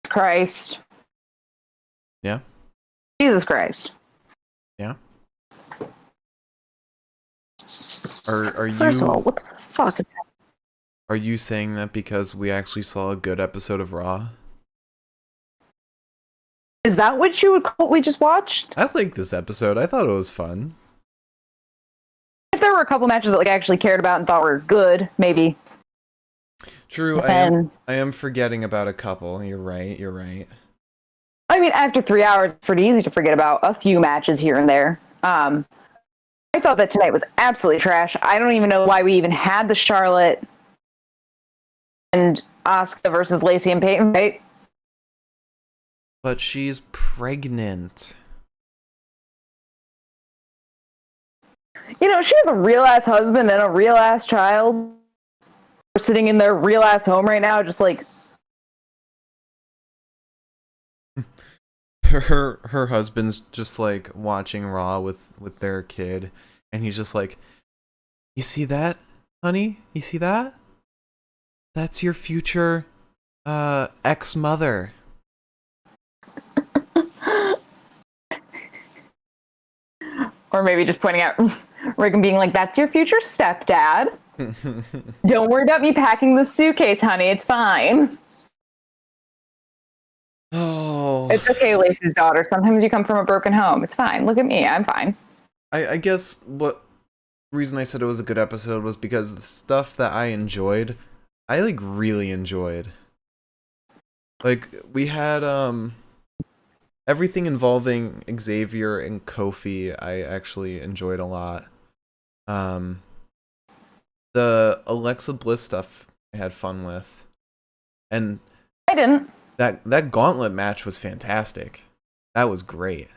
Christ. Yeah. Jesus Christ. Yeah. Are First of all, you what the fuck? are you saying that because we actually saw a good episode of Raw? Is that what you would call what we just watched? I like this episode. I thought it was fun. If there were a couple matches that like I actually cared about and thought were good, maybe. True, Then, I am forgetting about a couple. You're right. You're right. I mean, after 3 hours, it's pretty easy to forget about a few matches here and there. I thought that tonight was absolutely trash. I don't even know why we even had the Charlotte and Asuka versus Lacey and Peyton, right? But she's pregnant. You know, she has a real ass husband and a real ass child. We're sitting in their real ass home right now, just like Her husband's just like watching Raw with their kid, and he's just like, "You see that, honey? You see that? That's your future ex-mother." or maybe just pointing out Rick and being like, "That's your future stepdad. Don't worry about me packing the suitcase, honey. It's fine." Oh, It's okay, Lacey's daughter. Sometimes you come from a broken home. It's fine. Look at me. I'm fine. I guess what reason I said it was a good episode was because the stuff that I enjoyed, I like really enjoyed. Like we had everything involving Xavier and Kofi, I actually enjoyed a lot. The Alexa Bliss stuff I had fun with. And I didn't. that Gauntlet match was fantastic. That was great.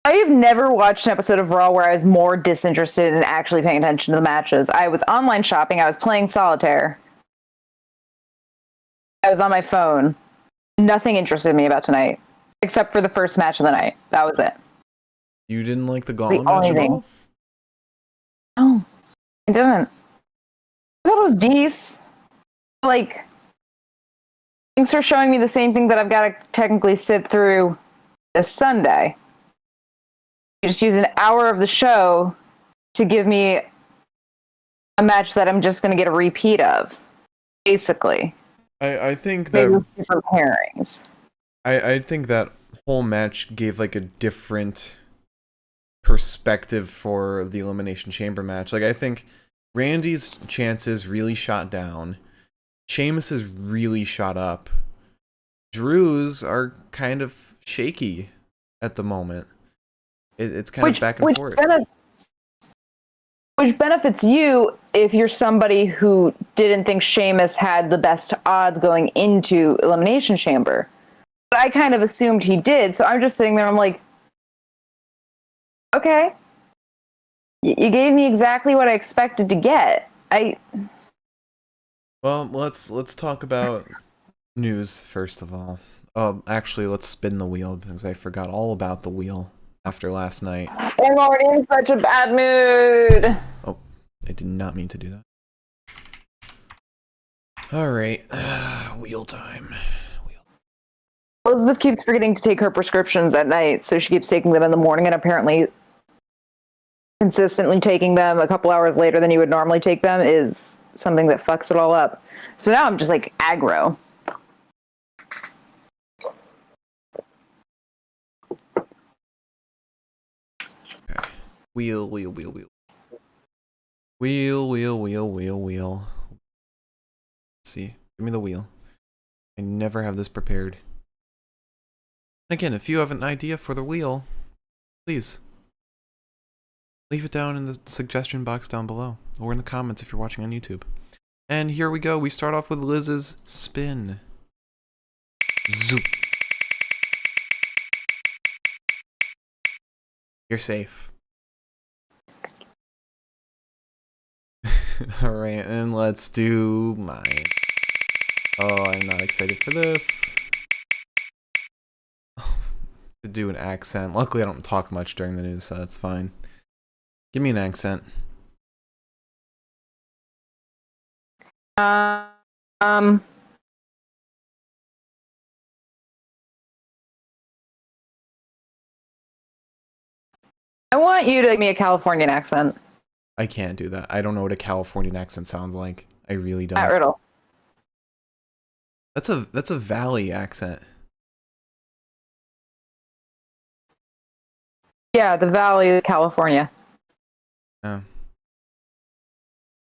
I have never watched an episode of Raw where I was more disinterested in actually paying attention to the matches. I was online shopping. I was playing solitaire. I was on my phone. Nothing interested me about tonight, except for the first match of the night. That was it. You didn't like the Gauntlet The match only at thing. all? No, I didn't. I thought it was decent. Like, thanks for showing me the same thing that I've got to technically sit through this Sunday. You just use an hour of the show to give me a match that I'm just going to get a repeat of, basically. I think Maybe that with different pairings. I think that whole match gave like a different perspective for the Elimination Chamber match. Like I think Randy's chances really shot down. Sheamus's really shot up. Drew's are kind of shaky at the moment. It's kind of back and forth. Which benefits you if you're somebody who didn't think Sheamus had the best odds going into Elimination Chamber. But I kind of assumed he did, so I'm just sitting there, I'm like, okay. You gave me exactly what I expected to get. Well, let's talk about news first of all. Actually, let's spin the wheel because I forgot all about the wheel after last night. I'm already in such a bad mood. Oh, I did not mean to do that. All right, wheel time. Elizabeth keeps forgetting to take her prescriptions at night, so she keeps taking them in the morning and apparently consistently taking them a couple hours later than you would normally take them is something that fucks it all up. So now I'm just like aggro. Okay. Wheel. Wheel. Let's see. Give me the wheel. I never have this prepared. Again, if you have an idea for the wheel, please leave it down in the suggestion box down below, or in the comments if you're watching on YouTube. And here we go. We start off with Liz's spin. Zoop. You're safe. Alright, and let's do mine. Oh, I'm not excited for this. To do an accent. Luckily, I don't talk much during the news, so that's fine. Give me an accent. I want you to give me a Californian accent. I can't do that. I don't know what a Californian accent sounds like. I really don't. At Riddle. That's a Valley accent. Yeah, the Valley is California. Oh.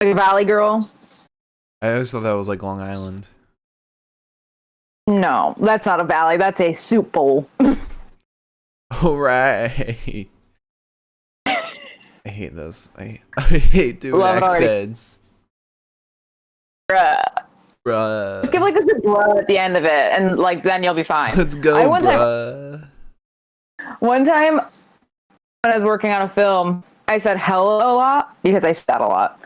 Like a Valley girl? I always thought that was like Long Island. No, that's not a valley. That's a soup bowl. All right. I hate this. I hate doing accents. Bruh. Bruh. Just give like a good bruh at the end of it, and like then you'll be fine. Let's go, bruh. One time when I was working on a film, I said hello a lot because I said a lot.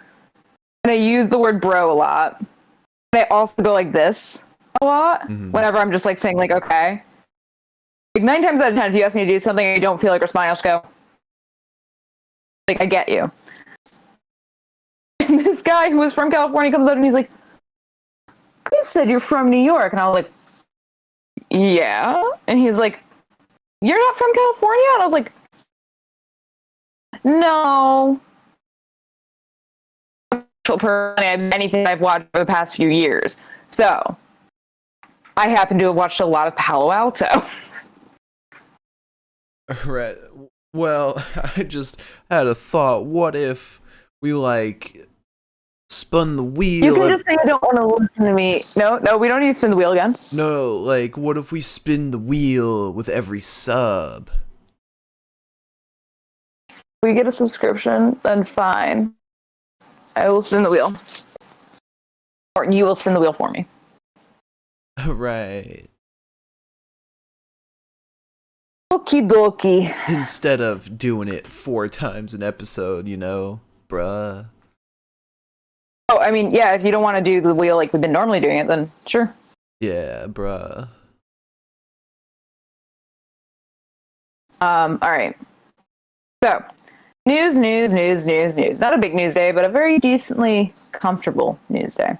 And I use the word bro a lot. And I also go like this a lot whenever I'm just like saying like okay. Like 9 times out of 10, if you ask me to do something and you don't feel like responding, I'll just go like I get you. And this guy who was from California comes up and he's like, "You said you're from New York," and I was like, "Yeah," and he's like, "You're not from California?" And I was like, "No." Anything I've watched for the past few years. So, I happen to have watched a lot of Palo Alto. Right. Well, I just had a thought. What if we like spun the wheel? You can just say you don't want to listen to me. No, we don't need to spin the wheel again. No, like what if we spin the wheel with every sub? We get a subscription, then fine. I will spin the wheel. Or you will spin the wheel for me. Right. Okie dokie. Instead of doing it 4 times an episode, you know, bruh. Oh, I mean, yeah, if you don't want to do the wheel like we've been normally doing it, then sure. Yeah, bruh. Alright. So, news. Not a big news day, but a very decently comfortable news day.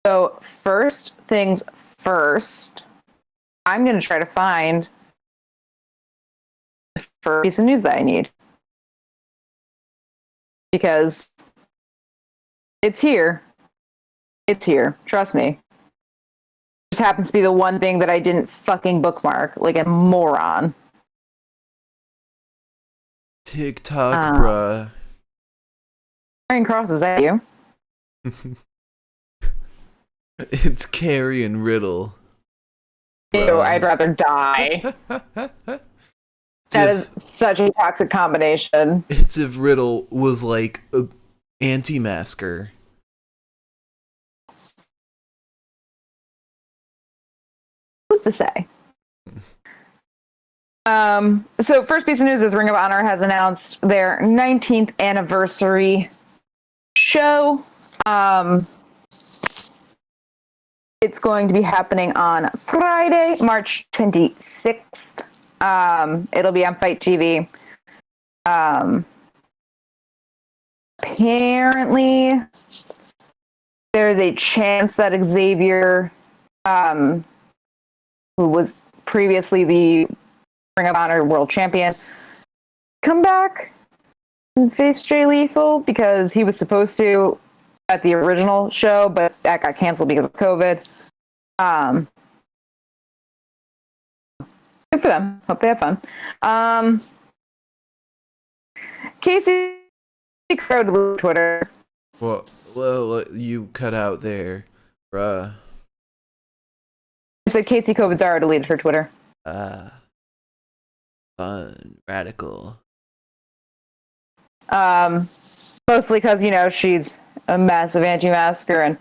So, first things first, I'm going to try to find the first piece of news that I need. Because it's here. It's here. Trust me. It just happens to be the one thing that I didn't fucking bookmark like a moron. TikTok, bruh. Aaron Cross, is that you? It's Carrie and Riddle. Ew, I'd rather die. That is such a toxic combination. It's if Riddle was like a anti-masker. Who's to say? So first piece of news is Ring of Honor has announced their 19th anniversary show. It's going to be happening on Friday, March 26th. It'll be on Fight TV. Apparently, there's a chance that Xavier, who was previously the Ring of Honor World Champion, come back and face Jay Lethal because he was supposed to at the original show, but that got canceled because of COVID. Good for them. Hope they have fun. Casey crowed Twitter. Well, you cut out there, bruh. I said Casey Kobenzaro deleted her Twitter. Fun, radical. Mostly because, you know, she's a massive anti-masker, and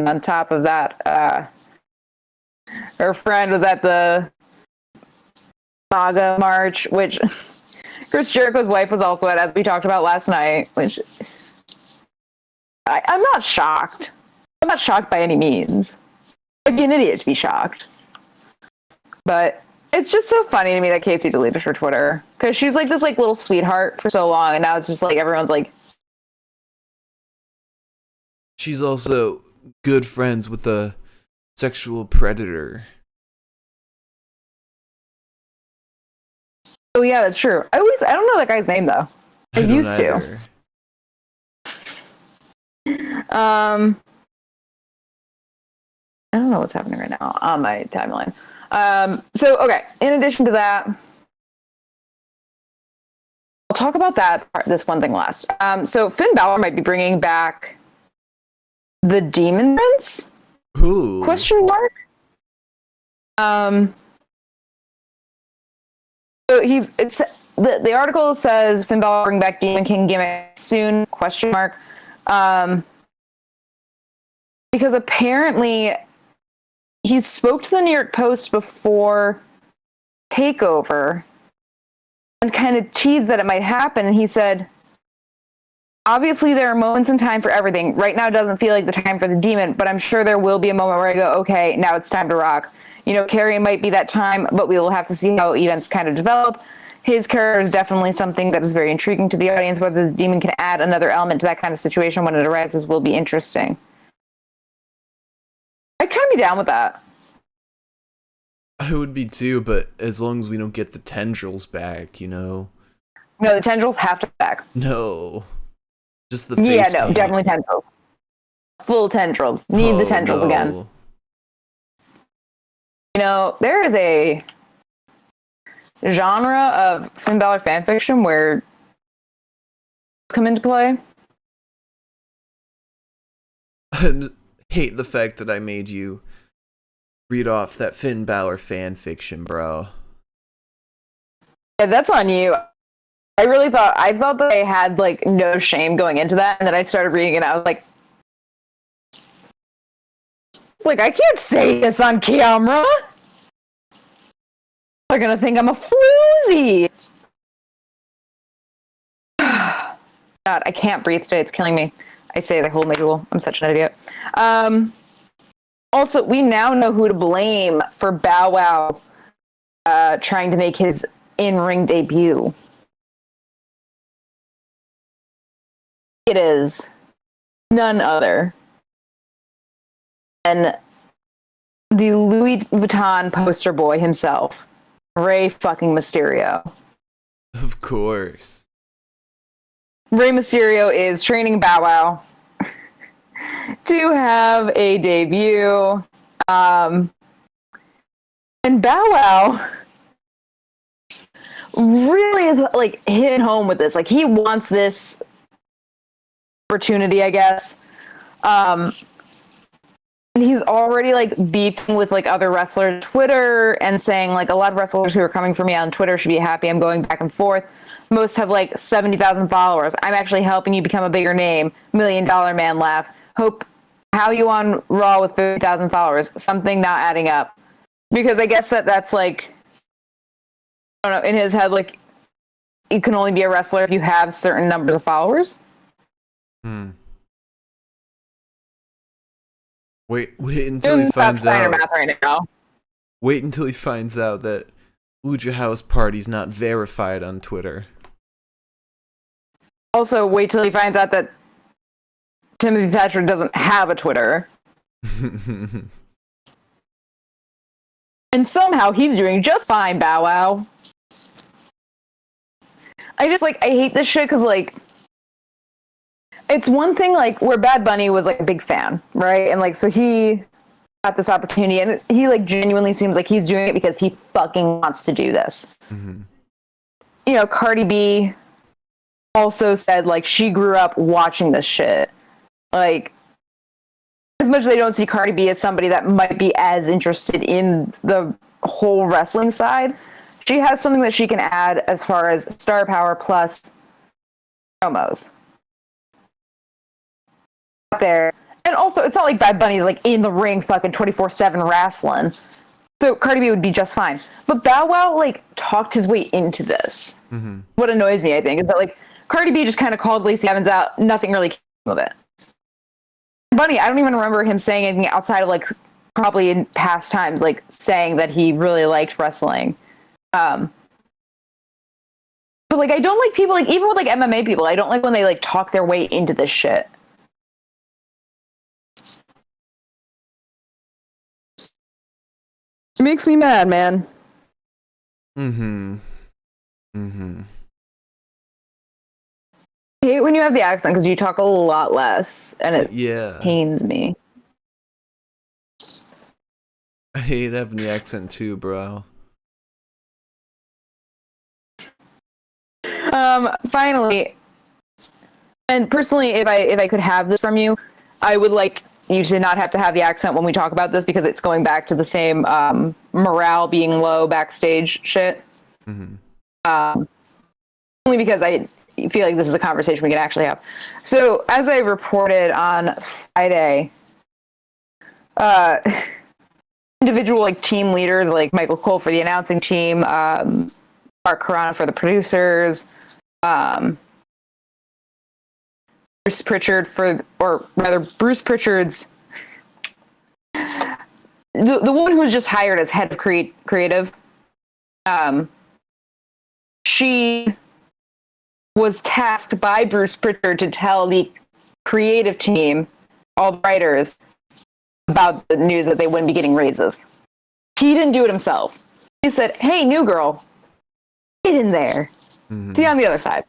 on top of that, her friend was at the MAGA march, which Chris Jericho's wife was also at, as we talked about last night, which I'm not shocked. I'm not shocked by any means. I'd be an idiot to be shocked. But it's just so funny to me that Casey deleted her Twitter. Because she's like this like little sweetheart for so long, and now it's just like everyone's like... She's also good friends with a sexual predator. Oh yeah, that's true. I don't know that guy's name though. I used to. I don't know what's happening right now on my timeline. So okay, in addition to that, I'll talk about this one thing last. So Finn Balor might be bringing back the Demon Prince? Ooh. Question mark? So the article says Finn Balor bring back Demon King gimmick soon? Question mark. Because apparently he spoke to the New York Post before TakeOver and kind of teased that it might happen. And he said, obviously there are moments in time for everything. Right now doesn't feel like the time for the demon, but I'm sure there will be a moment where I go, okay, now it's time to rock. You know, Karrion might be that time, but we will have to see how events kind of develop. His character is definitely something that is very intriguing to the audience. Whether the demon can add another element to that kind of situation when it arises will be interesting. I'd kind of be down with that. I would be too, but as long as we don't get the tendrils back, you know? No, the tendrils have to be back. No. Just the face paint. Definitely tendrils. Full tendrils. Need the tendrils again. You know, there is a genre of Finn Balor fanfiction where come into play. I hate the fact that I made you read off that Finn Balor fan fiction, bro. Yeah, that's on you. I thought that I had like no shame going into that, and then I started reading it. I was like, I can't say this on camera. They're gonna think I'm a floozy. God, I can't breathe today. It's killing me. I say the whole miserable. I'm such an idiot. Also, we now know who to blame for Bow Wow trying to make his in-ring debut. It is none other than the Louis Vuitton poster boy himself, Rey fucking Mysterio. Of course. Rey Mysterio is training Bow Wow to have a debut. And Bow Wow really is like hitting home with this. Like he wants this opportunity, I guess. And he's already like beefing with like other wrestlers on Twitter and saying like a lot of wrestlers who are coming for me on Twitter should be happy I'm going back and forth. Most have like 70,000 followers. I'm actually helping you become a bigger name. $1 Million Man laugh. Hope how you on Raw with 30,000 followers. Something not adding up. Because I guess that's like, I don't know, in his head, like you can only be a wrestler if you have certain numbers of followers. Wait until he finds out. Math right now. Wait until he finds out that Lucha House Party's not verified on Twitter. Also, wait till he finds out that Timothy Thatcher doesn't have a Twitter. And somehow he's doing just fine, Bow Wow. I hate this shit because, like, it's one thing, like, where Bad Bunny was, like, a big fan, right? And, like, so he got this opportunity, and he, like, genuinely seems like he's doing it because he fucking wants to do this. Mm-hmm. You know, Cardi B also said, like, she grew up watching this shit. Like, as much as I don't see Cardi B as somebody that might be as interested in the whole wrestling side, she has something that she can add as far as star power plus promos. There. And also, it's not like Bad Bunny's like in the ring fucking 24/7 wrestling. So Cardi B would be just fine. But Bow Wow like talked his way into this. Mm-hmm. What annoys me, I think, is that like Cardi B just kind of called Lacey Evans out. Nothing really came of it. Bunny, I don't even remember him saying anything outside of like probably in past times, like saying that he really liked wrestling. But like I don't like people like even with like MMA people, I don't like when they like talk their way into this shit. It makes me mad, man. Mm-hmm. Mm-hmm. I hate when you have the accent because you talk a lot less, and it Yeah. pains me. I hate having the accent too, bro. Finally, and personally, if I could have this from you, I would like you to not have to have the accent when we talk about this because it's going back to the same morale being low backstage shit. Mm-hmm. Only because I feel like this is a conversation we can actually have. So, as I reported on Friday, individual like team leaders like Michael Cole for the announcing team, Mark Carrana for the producers, Bruce Pritchard Bruce Pritchard's the woman who was just hired as head of creative. She was tasked by Bruce Pritchard to tell the creative team, all the writers, about the news that they wouldn't be getting raises. He didn't do it himself. He said, "Hey, new girl, get in there. Mm-hmm. See you on the other side."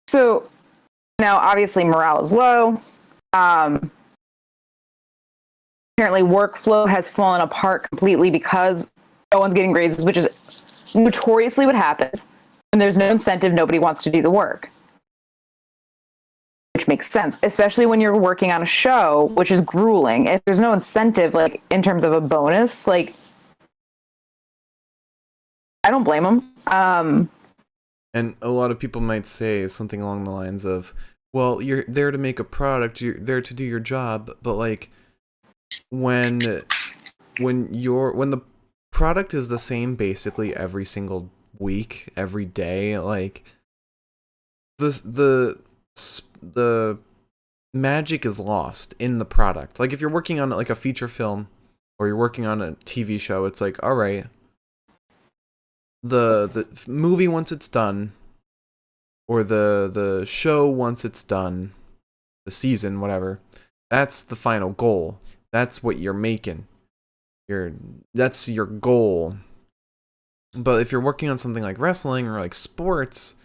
So now, obviously, morale is low. Apparently, workflow has fallen apart completely because no one's getting raises, which is notoriously what happens. When there's no incentive, nobody wants to do the work. Which makes sense, especially when you're working on a show, which is grueling. If there's no incentive, like, in terms of a bonus, like, I don't blame them. And a lot of people might say something along the lines of, well, you're there to make a product, you're there to do your job, but like when the product is the same basically every single week, every day, like the magic is lost in the product. Like if you're working on like a feature film or you're working on a TV show, it's like, all right, the movie once it's done, or the show once it's done, the season, whatever, that's the final goal. That's what you're making. That's your goal. But if you're working on something like wrestling or like sports,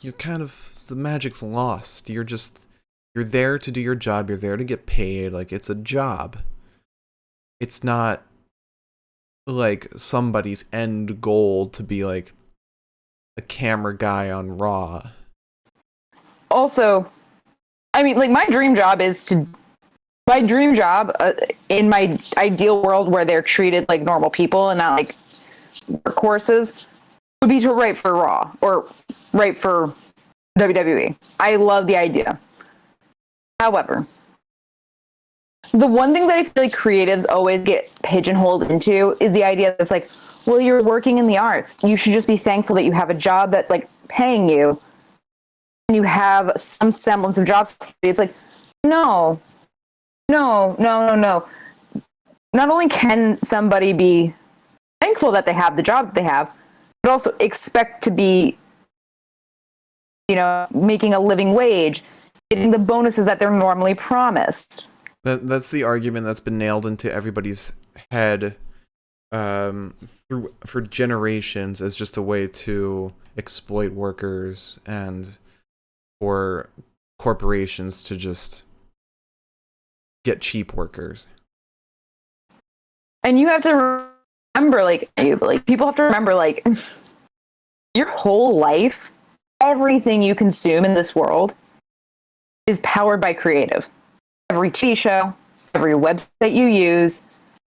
you're kind of, the magic's lost. You're there to do your job. You're there to get paid. Like, it's a job. It's not like somebody's end goal to be like a camera guy on Raw. Also, I mean, like, my dream job in my ideal world where they're treated like normal people and not like workhorses would be to write for Raw or write for WWE. I love the idea. However, the one thing that I feel like creatives always get pigeonholed into is the idea that it's like, well, you're working in the arts. You should just be thankful that you have a job that's like paying you and you have some semblance of job security. It's like, no. Not only can somebody be thankful that they have the job that they have, but also expect to be, making a living wage, getting the bonuses that they're normally promised. That's the argument that's been nailed into everybody's head for generations as just a way to exploit workers and for corporations to just get cheap workers. And you have to remember, people have to remember, your whole life, everything you consume in this world is powered by creative. Every TV show, every website you use,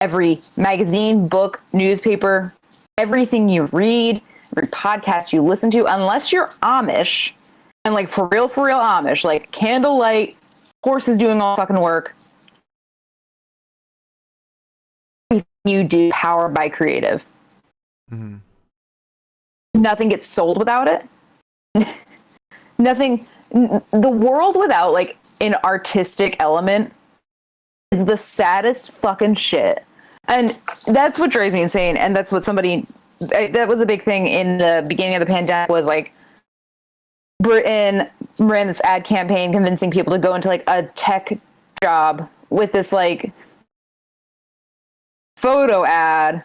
every magazine, book, newspaper, everything you read, every podcast you listen to, unless you're Amish, and like for real Amish, like candlelight, horses doing all fucking work, you do powered by creative. Mm-hmm. Nothing gets sold without it. Nothing. The world without like an artistic element is the saddest fucking shit. And that's what drives me insane. And that's what that was a big thing in the beginning of the pandemic, was like Britain ran this ad campaign convincing people to go into like a tech job with this like photo ad,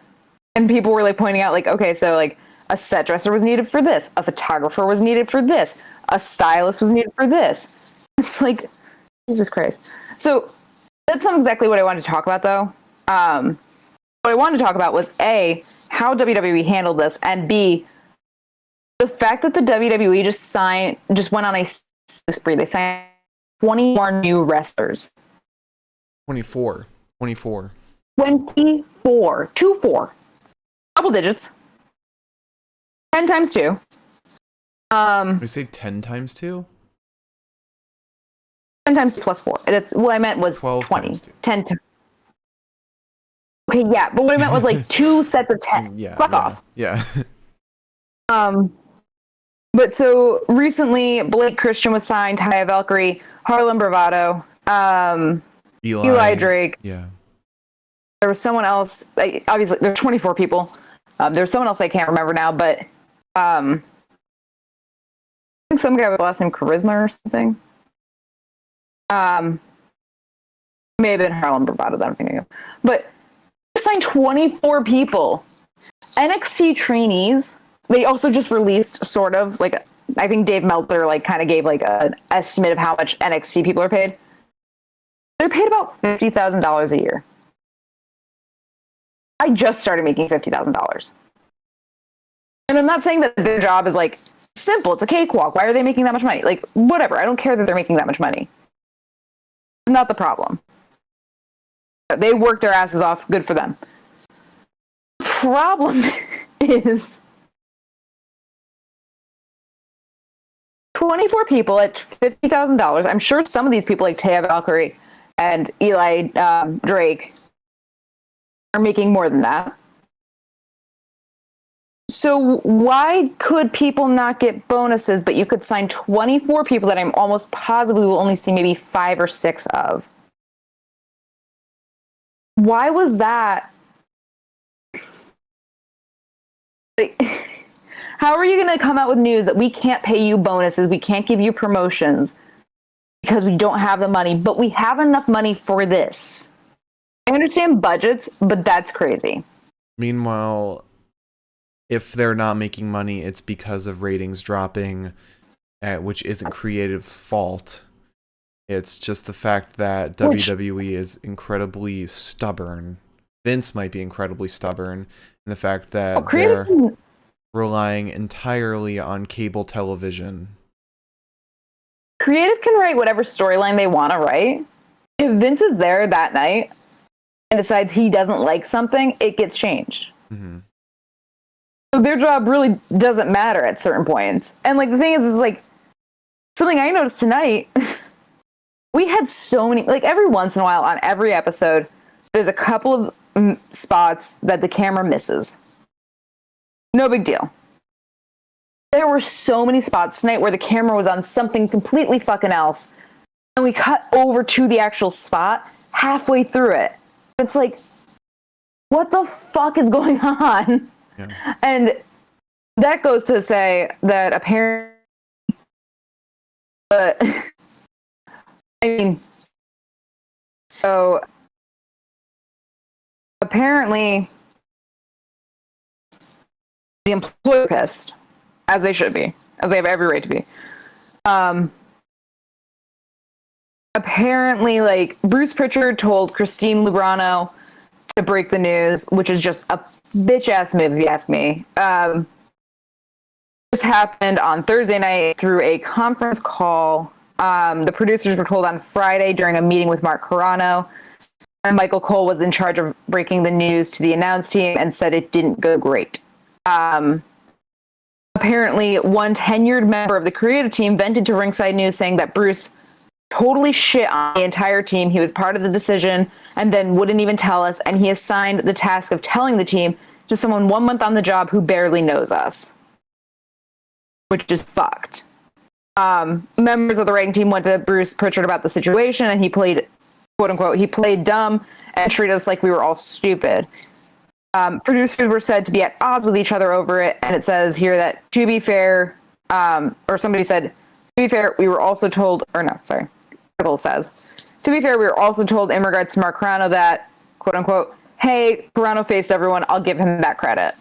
And people were like pointing out, like, okay, so like a set dresser was needed for this, a photographer was needed for this, a stylist was needed for this. It's like, Jesus Christ. So that's not exactly what I wanted to talk about, though. What I wanted to talk about was A, how WWE handled this, and B, the fact that the WWE just went on a spree. They signed 20 more new wrestlers. 24. 24. 24. 2-4. Double digits. 10 times 2. We say 10 times 2? 10 times 2 plus 4. That's, what I meant was 12 20. times 2. 10 times. Okay, yeah, but what I meant was like 2 sets of 10. Yeah. Fuck off. Yeah. But so recently, Blake Christian was signed, Taya Valkyrie, Harlem Bravado, Eli Drake. Yeah. There was someone else. Like, obviously, there were 24 people. There's someone else I can't remember now, but I think some guy with the last name Charisma or something. May have been Harlem Bravado that I'm thinking of. But they signed 24 people. NXT trainees. They also just released sort of like, I think Dave Meltzer like kind of gave like an estimate of how much NXT people are paid. They're paid about $50,000 a year. I just started making $50,000. And I'm not saying that their job is like simple. It's a cakewalk. Why are they making that much money? Like, whatever. I don't care that they're making that much money. It's not the problem. They work their asses off. Good for them. Problem is 24 people at $50,000. I'm sure some of these people like Taya Valkyrie and Eli Drake are making more than that. So why could people not get bonuses, but you could sign 24 people that I'm almost positively will only see maybe 5 or 6 of? Why was that? Like, how are you going to come out with news that we can't pay you bonuses, we can't give you promotions because we don't have the money, but we have enough money for this? I understand budgets, but that's crazy. Meanwhile, if they're not making money, it's because of ratings dropping, which isn't creative's fault. It's just the fact that WWE is incredibly stubborn. Vince might be incredibly stubborn, and the fact that they're relying entirely on cable television. Creative can write whatever storyline they want to write. If Vince is there that night and decides he doesn't like something, it gets changed. Mm-hmm. So their job really doesn't matter at certain points. And like the thing is like something I noticed tonight. We had so many, like every once in a while on every episode, there's a couple of spots that the camera misses. No big deal. There were so many spots tonight where the camera was on something completely fucking else. And we cut over to the actual spot halfway through it. It's like, what the fuck is going on? Yeah. And that goes to say that apparently, I mean, so apparently the employer pissed, as they should be, as they have every right to be. Apparently, like, Bruce Pritchard told Christine Lubrano to break the news, which is just a bitch-ass move, if you ask me. This happened on Thursday night through a conference call. The producers were told on Friday during a meeting with Mark Carano. And Michael Cole was in charge of breaking the news to the announce team and said it didn't go great. Apparently, one tenured member of the creative team vented to Ringside News saying that Bruce totally shit on the entire team. He was part of the decision and then wouldn't even tell us. And he assigned the task of telling the team to someone 1 month on the job who barely knows us, which is fucked. Members of the writing team went to Bruce Pritchard about the situation, and he played, quote unquote, he played dumb and treated us like we were all stupid. Producers were said to be at odds with each other over it, and it says here that, to be fair, or somebody said, to be fair, we were also told, or no, sorry, Riddle says, to be fair, we were also told in regards to Mark Carano that, quote unquote, hey, Carano faced everyone. I'll give him that credit.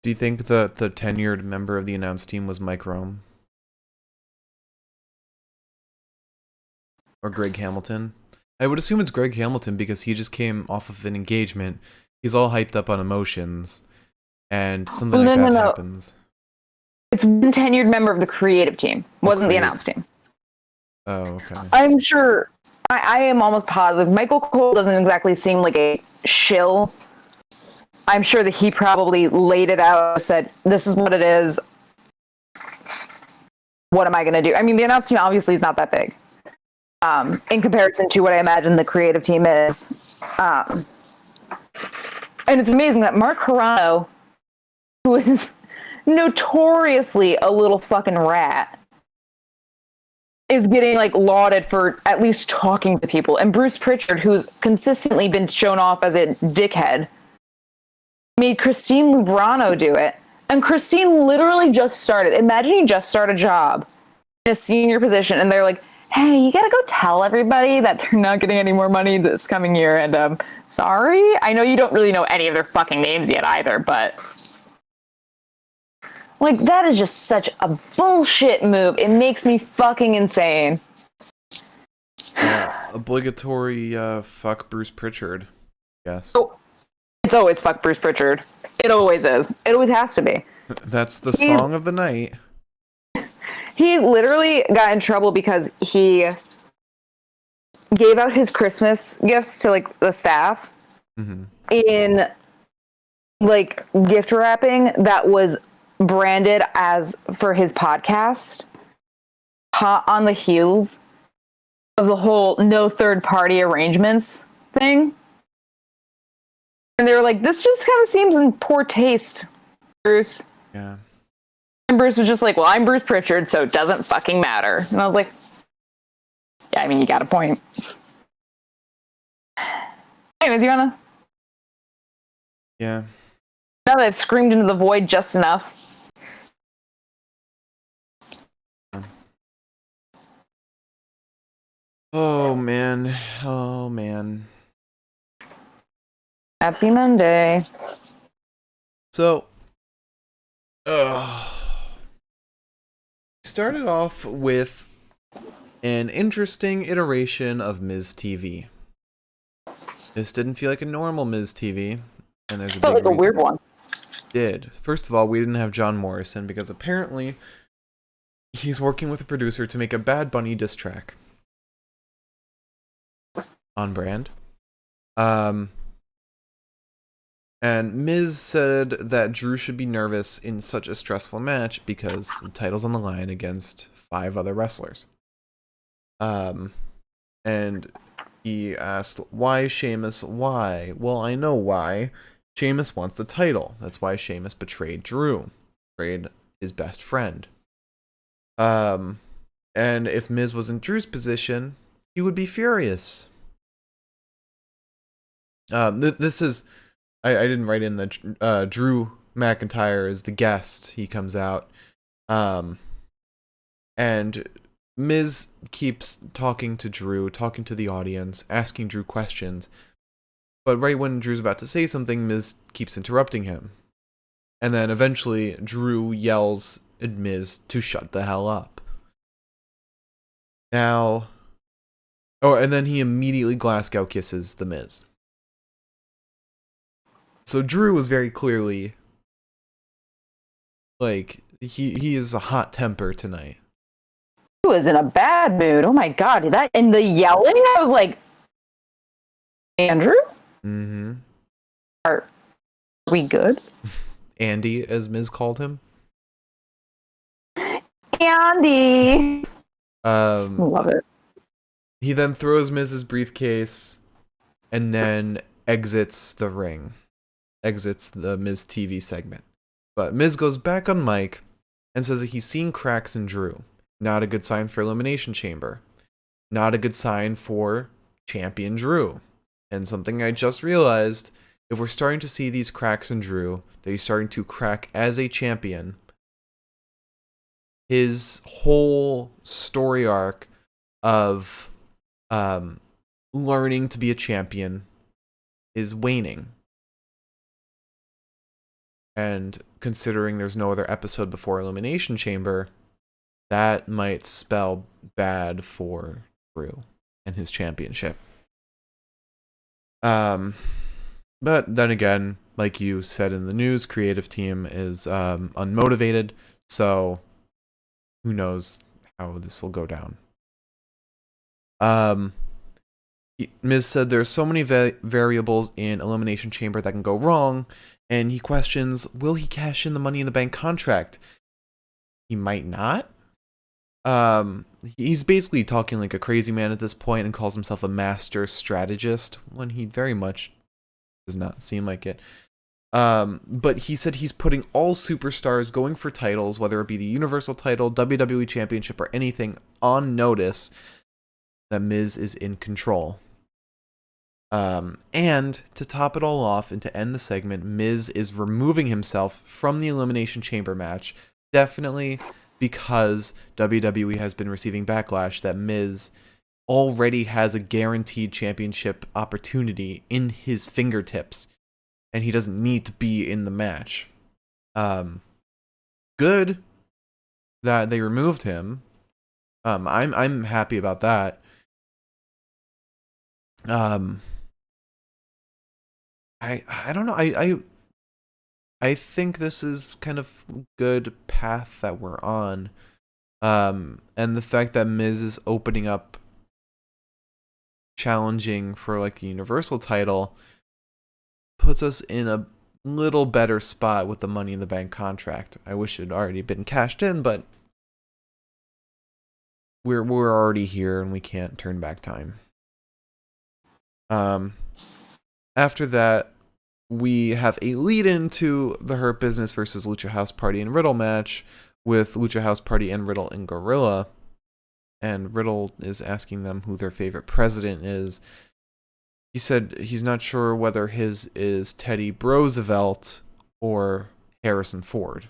Do you think the tenured member of the announce team was Mike Rome? Or Greg Hamilton? I would assume it's Greg Hamilton because he just came off of an engagement. He's all hyped up on emotions. And something like that happens. It's one tenured member of the creative team. Wasn't the announce team. Oh, okay. I'm sure. I am almost positive. Michael Cole doesn't exactly seem like a shill. I'm sure that he probably laid it out and said, this is what it is. What am I going to do? I mean, the announce team obviously is not that big. In comparison to what I imagine the creative team is. And it's amazing that Mark Carano, who is notoriously a little fucking rat, is getting like lauded for at least talking to people. And Bruce Pritchard, who's consistently been shown off as a dickhead, made Christine Lubrano do it. And Christine literally just started. Imagine you just start a job in a senior position and they're like, hey, you gotta go tell everybody that they're not getting any more money this coming year. And sorry, I know you don't really know any of their fucking names yet either, but like, that is just such a bullshit move. It makes me fucking insane. Obligatory fuck Bruce Pritchard, yes. Oh, it's always fuck Bruce Pritchard. It always is. It always has to be. That's the song of the night. He literally got in trouble because he gave out his Christmas gifts to like the staff in like gift wrapping that was branded as for his podcast, hot on the heels of the whole no third party arrangements thing. And they were like, this just kind of seems in poor taste, Bruce. Yeah. And Bruce was just like, well, I'm Bruce Pritchard, so it doesn't fucking matter. And I was like, yeah, I mean, you got a point. Anyways, you wanna? Yeah. Now that I've screamed into the void just enough. Oh, man. Oh, man. Happy Monday. So, started off with an interesting iteration of Ms. TV. This didn't feel like a normal Ms. TV, and there's a felt big like a weird one. Did. First of all, we didn't have John Morrison because apparently he's working with a producer to make a Bad Bunny diss track. On brand. And Miz said that Drew should be nervous in such a stressful match because the title's on the line against 5 other wrestlers. And he asked, why Sheamus? Why? Well, I know why. Sheamus wants the title. That's why Sheamus betrayed Drew. Betrayed his best friend. And if Miz was in Drew's position, he would be furious. This is... I didn't write in that Drew McIntyre is the guest. He comes out. And Miz keeps talking to Drew, talking to the audience, asking Drew questions. But right when Drew's about to say something, Miz keeps interrupting him. And then eventually Drew yells at Miz to shut the hell up. Now... Oh, and then he immediately Glasgow kisses the Miz. So Drew was very clearly, like, he is a hot temper tonight. He was in a bad mood. Oh my god, that and the yelling, I was like, Andrew? Mm-hmm. Are we good? Andy, as Miz called him. Andy! Love it. He then throws Miz's briefcase and then exits the ring. Exits the Miz TV segment. But Miz goes back on mic and says that he's seen cracks in Drew. Not a good sign for Elimination Chamber. Not a good sign for Champion Drew. And something I just realized, if we're starting to see these cracks in Drew, that he's starting to crack as a champion, his whole story arc of learning to be a champion is waning. And considering there's no other episode before Elimination Chamber, that might spell bad for Drew and his championship. But then again, like you said in the news, creative team is unmotivated, so who knows how this will go down. Miz said there's so many variables in Elimination Chamber that can go wrong, and he questions, will he cash in the Money in the Bank contract? He might not. He's basically talking like a crazy man at this point and calls himself a master strategist when he very much does not seem like it. But he said he's putting all superstars going for titles, whether it be the Universal title, WWE Championship, or anything, on notice that Miz is in control. And to top it all off and to end the segment, Miz is removing himself from the Elimination Chamber match, definitely because WWE has been receiving backlash that Miz already has a guaranteed championship opportunity in his fingertips, and he doesn't need to be in the match. Good that they removed him. I'm happy about that. I don't know. I think this is kind of good path that we're on. And the fact that Miz is opening up challenging for like the Universal title puts us in a little better spot with the Money in the Bank contract. I wish it had already been cashed in, but we're already here and we can't turn back time. After that, we have a lead-in to the Hurt Business versus Lucha House Party and Riddle match with Lucha House Party and Riddle and Gorilla. And Riddle is asking them who their favorite president is. He said he's not sure whether his is Teddy Roosevelt or Harrison Ford.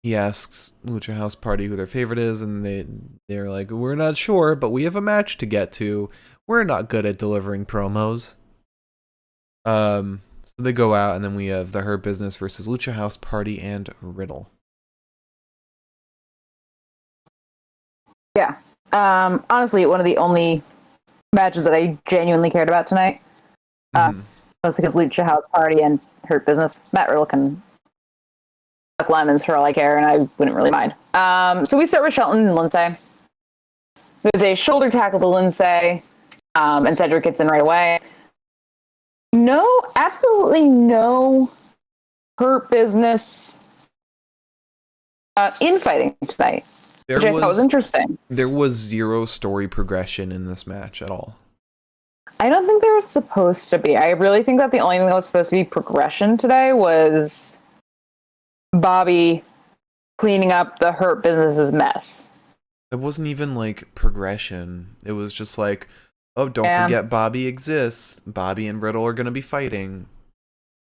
He asks Lucha House Party who their favorite is, and they're like, we're not sure, but we have a match to get to. We're not good at delivering promos. So they go out, and then we have the Hurt Business versus Lucha House Party and Riddle. Yeah. Honestly, one of the only matches that I genuinely cared about tonight. Mostly because Lucha House Party and Hurt Business. Matt Riddle can suck lemons for all I care, and I wouldn't really mind. So we start with Shelton and Lindsay. There's a shoulder tackle to Lindsay, and Cedric gets in right away. Absolutely no Hurt Business infighting tonight. Which I thought was interesting. There was zero story progression in this match at all. I don't think there was supposed to be. I really think that the only thing that was supposed to be progression today was Bobby cleaning up the Hurt Business's mess. It wasn't even like progression. It was just like, oh, don't forget Bobby exists. Bobby and Riddle are going to be fighting.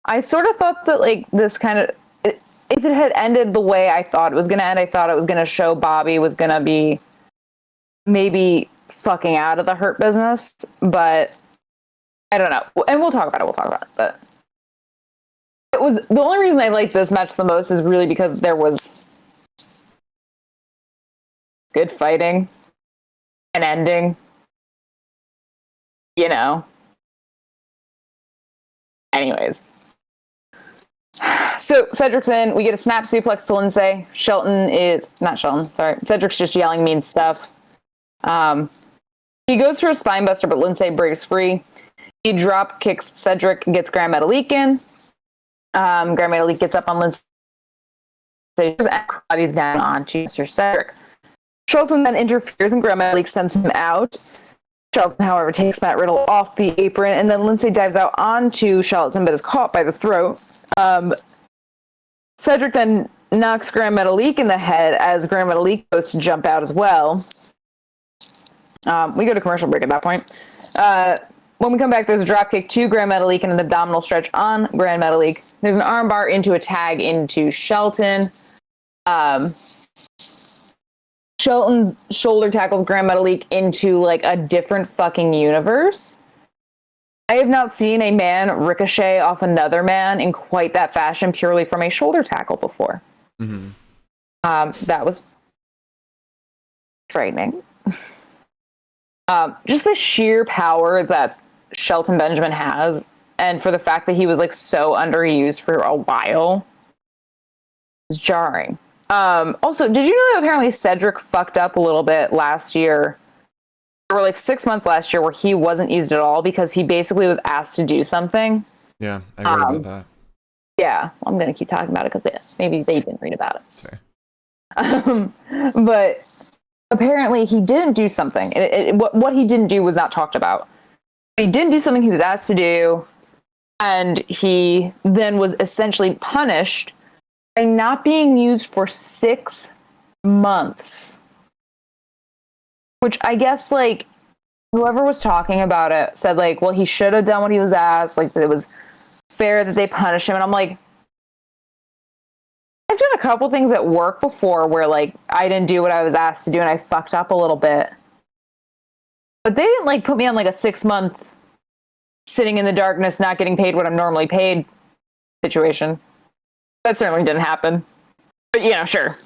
I sort of thought that like this kind of... If it had ended the way I thought it was going to end, I thought it was going to show Bobby was going to be maybe fucking out of the Hurt Business, but I don't know. And we'll talk about it. But it was the only reason I liked this match the most is really because there was good fighting, an ending, you know. Anyways. So Cedric's in. We get a snap suplex to Lindsay. Cedric's just yelling mean stuff. He goes for a spine buster, but Lindsay breaks free. He drop kicks Cedric and gets Grand Metalik in. Grand Metalik gets up on Lindsay. He's down onto Mr. Cedric. Shelton then interferes and Grand Metalik sends him out. Shelton, however, takes Matt Riddle off the apron, and then Lindsay dives out onto Shelton, but is caught by the throat. Cedric then knocks Grand Metalik in the head as Grand Metalik goes to jump out as well. We go to commercial break at that point. When we come back, there's a dropkick to Grand Metalik and an abdominal stretch on Grand Metalik. There's an armbar into a tag into Shelton. Shelton shoulder tackles Grand Metalik into like a different fucking universe. I have not seen a man ricochet off another man in quite that fashion purely from a shoulder tackle before. Mm-hmm. That was frightening. Just the sheer power that Shelton Benjamin has, and for the fact that he was like so underused for a while, is jarring. Also, did you know that apparently Cedric fucked up a little bit last year? There were like 6 months last year where he wasn't used at all because he basically was asked to do something. Yeah, I heard about that. Yeah, I'm going to keep talking about it because maybe they didn't read about it. That's fair. But apparently he didn't do something. What he didn't do was not talked about. He didn't do something he was asked to do, and he then was essentially punished by not being used for 6 months. Which I guess, like, whoever was talking about it said, like, well, he should have done what he was asked. Like, it was fair that they punish him. And I'm like, I've done a couple things at work before where, like, I didn't do what I was asked to do and I fucked up a little bit. But they didn't, like, put me on, like, a 6-month sitting in the darkness, not getting paid what I'm normally paid situation. That certainly didn't happen. But, you know, sure.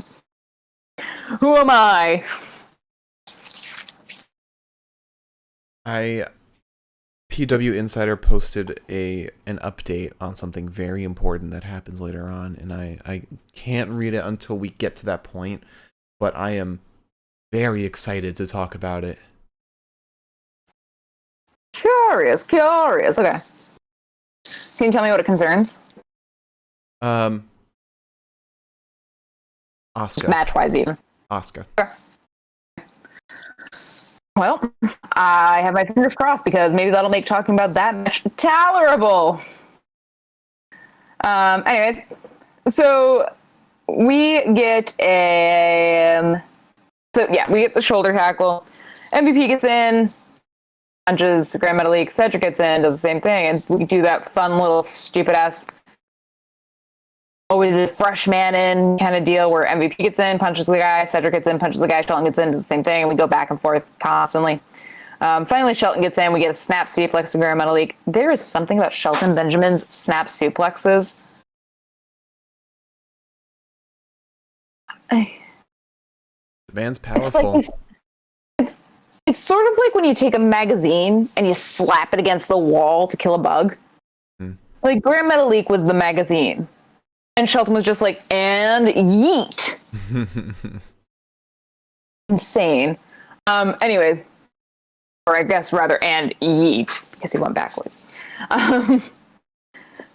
Who am I? PW Insider posted an update on something very important that happens later on, and I can't read it until we get to that point, but I am very excited to talk about it. Curious. Okay. Can you tell me what it concerns? Asuka. Match-wise, even. Asuka. Sure. Well, I have my fingers crossed because maybe that'll make talking about that match tolerable. Anyways, so we get we get the shoulder tackle. MVP gets in, punches Grand Metalik. Cedric gets in, does the same thing, and we do that fun little stupid ass always a fresh man in kind of deal where MVP gets in, punches the guy, Cedric gets in, punches the guy, Shelton gets in, does the same thing, and we go back and forth constantly. Finally, Shelton gets in, we get a snap suplex to Grand Metalik. There is something about Shelton Benjamin's snap suplexes. The man's powerful. It's sort of like when you take a magazine and you slap it against the wall to kill a bug. Like, Grand Metalik was the magazine. And Shelton was just like, and yeet. Insane. Anyways, or I guess rather, and yeet, because he went backwards.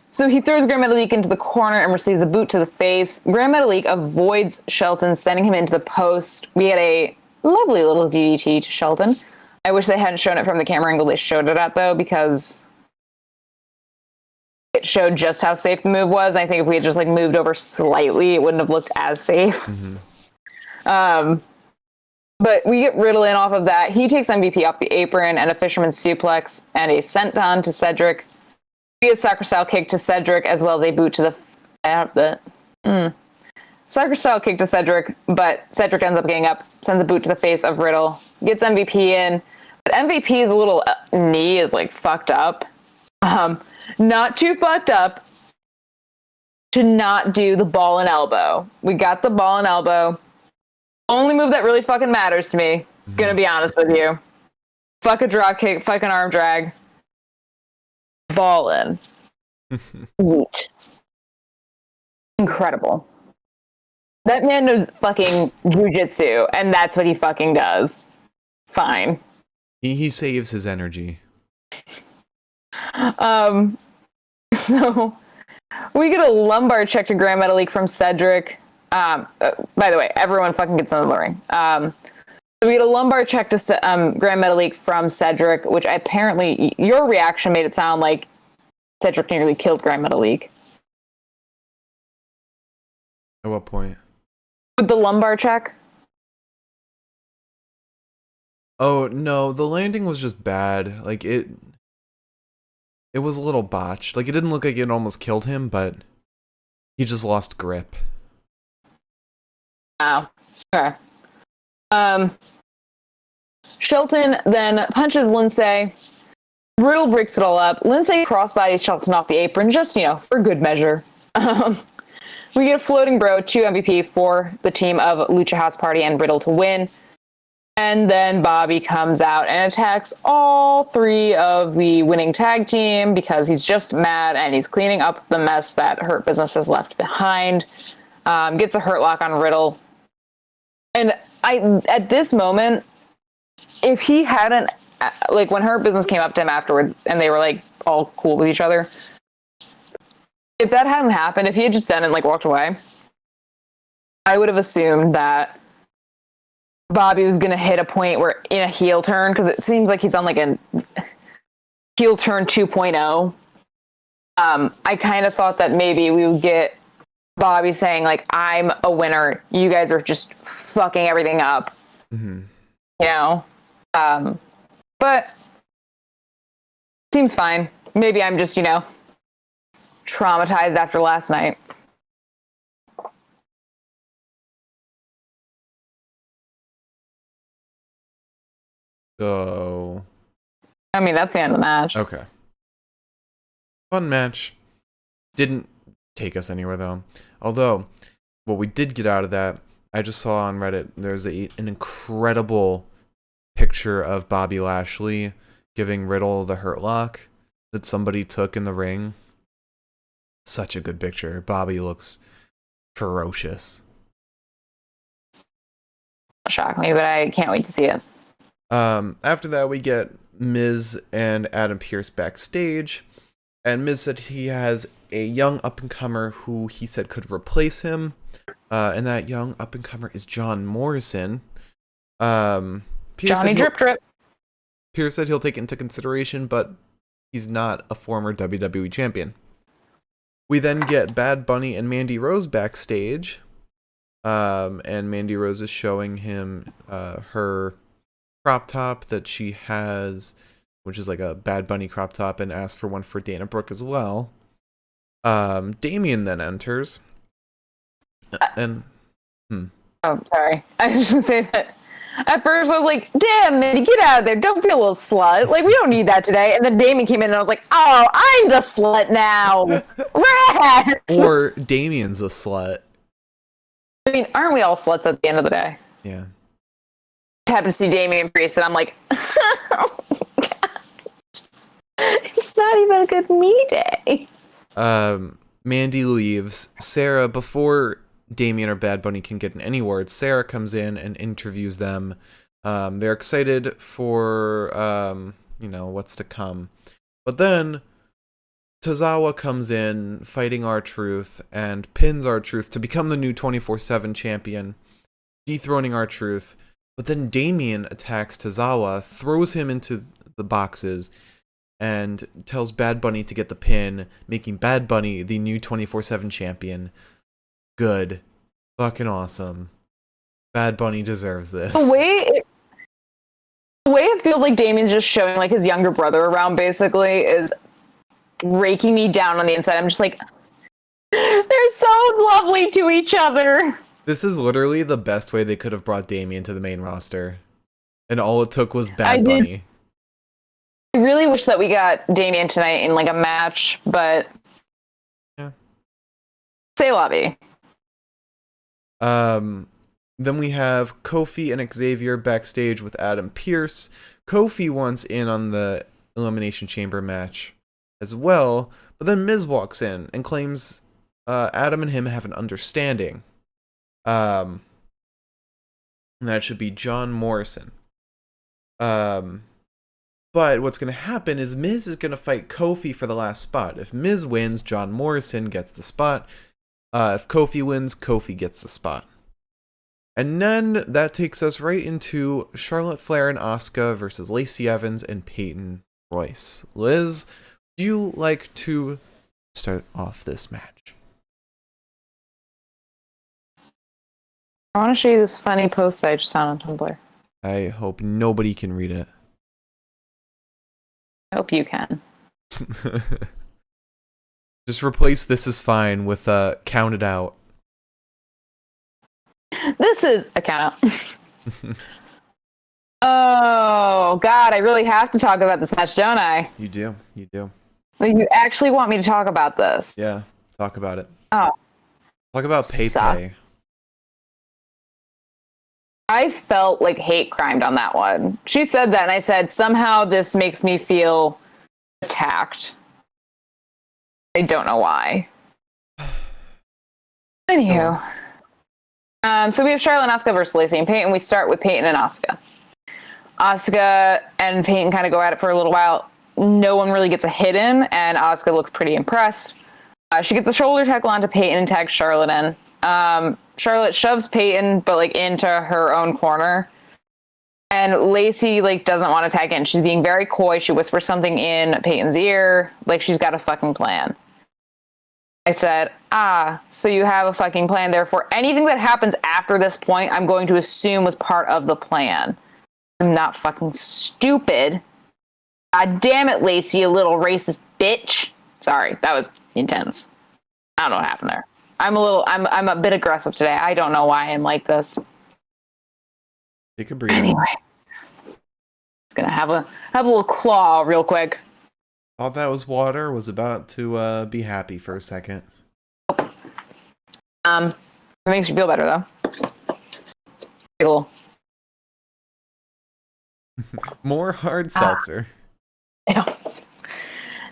So he throws Grand Metalik into the corner and receives a boot to the face. Grand Metalik avoids Shelton, sending him into the post. We get a lovely little DDT to Shelton. I wish they hadn't shown it from the camera angle they showed it at, though, because it showed just how safe the move was. I think if we had just like moved over slightly, it wouldn't have looked as safe. But we get Riddle in off of that. He takes MVP off the apron and a fisherman suplex and a senton to Cedric. We get soccer style kick to Cedric as well as a boot to the soccer style kick to Cedric, but Cedric ends up getting up, sends a boot to the face of Riddle, gets MVP in, but MVP's little knee is like fucked up. Not too fucked up to not do the ball and elbow. We got the ball and elbow. Only move that really fucking matters to me. Gonna be honest with you. Fuck a drop kick, fuck an arm drag. Ball in. Yeet. Incredible. That man knows fucking jujitsu, and that's what he fucking does. Fine. He saves his energy. So we get a lumbar check to Grand Metalik from Cedric. By the way, everyone fucking gets in the ring. So we get a lumbar check to Grand Metalik from Cedric, which apparently your reaction made it sound like Cedric nearly killed Grand Metalik. At what point? With the lumbar check? Oh, no, the landing was just bad. Like, it was a little botched. Like, it didn't look like it almost killed him, but he just lost grip. Oh, okay. Shelton then punches Lindsay. Riddle breaks it all up. Lindsay crossbodies Shelton off the apron, just, for good measure. We get a floating bro, 2 MVP for the team of Lucha House Party and Riddle to win. And then Bobby comes out and attacks all 3 of the winning tag team because he's just mad and he's cleaning up the mess that Hurt Business has left behind. Gets a hurt lock on Riddle. And at this moment, if he hadn't, when Hurt Business came up to him afterwards and they were all cool with each other, if that hadn't happened, if he had just done it and walked away, I would have assumed that Bobby was going to hit a point where in a heel turn, because it seems like he's on a heel turn 2.0. I kind of thought that maybe we would get Bobby saying I'm a winner, you guys are just fucking everything up. Mm-hmm. But seems fine. Maybe I'm just traumatized after last night. So, I mean, that's the end of the match. Okay. Fun match. Didn't take us anywhere, though. Although, what we did get out of that, I just saw on Reddit, there's an incredible picture of Bobby Lashley giving Riddle the hurt lock that somebody took in the ring. Such a good picture. Bobby looks ferocious. Shock me, but I can't wait to see it. After that, we get Miz and Adam Pearce backstage, and Miz said he has a young up-and-comer who he said could replace him, and that young up-and-comer is John Morrison. Johnny Drip Drip. Pearce said he'll take it into consideration, but he's not a former WWE champion. We then get Bad Bunny and Mandy Rose backstage, and Mandy Rose is showing him her crop top that she has, which is a Bad Bunny crop top, and asks for one for Dana Brooke as well. Damien then enters. And Oh, sorry. I was just gonna say that at first I was like, damn, Mandy, get out of there. Don't be a little slut. We don't need that today. And then Damien came in and I was like, oh, I'm the slut now. Rat! Or Damien's a slut. I mean, aren't we all sluts at the end of the day? Yeah. I happened to see Damien Priest and I'm like, it's not even a good me day. Mandy leaves. Sarah, before Damien or Bad Bunny can get in any words, Sarah comes in and interviews them. They're excited for, what's to come. But then Tozawa comes in, fighting R-Truth, and pins R-Truth to become the new 24/7 champion, dethroning R-Truth. But then Damien attacks Tozawa, throws him into the boxes, and tells Bad Bunny to get the pin, making Bad Bunny the new 24/7 champion. Good. Fucking awesome. Bad Bunny deserves this. The way it feels like Damien's just showing his younger brother around basically is raking me down on the inside. I'm just like, they're so lovely to each other. This is literally the best way they could have brought Damien to the main roster. And all it took was Bad Bunny. I really wish that we got Damien tonight in a match, but yeah. Say lobby. Then we have Kofi and Xavier backstage with Adam Pearce. Kofi wants in on the Elimination Chamber match as well, but then Miz walks in and claims Adam and him have an understanding. And that should be John Morrison. But what's going to happen is Miz is going to fight Kofi for the last spot. If Miz wins, John Morrison gets the spot. If Kofi wins, Kofi gets the spot. And then that takes us right into Charlotte Flair and Asuka versus Lacey Evans and Peyton Royce. Liz, would you like to start off this match? I want to show you this funny post I just found on Tumblr. I hope nobody can read it. I hope you can. Just replace "this is fine" with "count it out." This is a count out. Oh, God, I really have to talk about this match, don't I? You do. You do. Like, you actually want me to talk about this? Yeah. Talk about it. Oh. Talk about Payton. I felt like hate crimed on that one. She said that, and I said, somehow this makes me feel attacked. I don't know why. Anywho. So we have Charlotte and Asuka versus Lacey and Peyton. We start with Peyton and Asuka. Asuka and Peyton kind of go at it for a little while. No one really gets a hit in, and Asuka looks pretty impressed. She gets a shoulder tackle onto Peyton and tags Charlotte in. Charlotte shoves Peyton, but like into her own corner. And Lacey like doesn't want to tag in. She's being very coy. She whispers something in Peyton's ear, like she's got a fucking plan. I said, so you have a fucking plan. Therefore, anything that happens after this point, I'm going to assume was part of the plan. I'm not fucking stupid. God damn it, Lacey, you little racist bitch. Sorry, that was intense. I don't know what happened there. I'm a bit aggressive today. I don't know why I'm like this. Take a breather. Anyway, just gonna have a little claw real quick. Thought that was water. Was about to be happy for a second. It makes you feel better though. Take a little. More hard seltzer.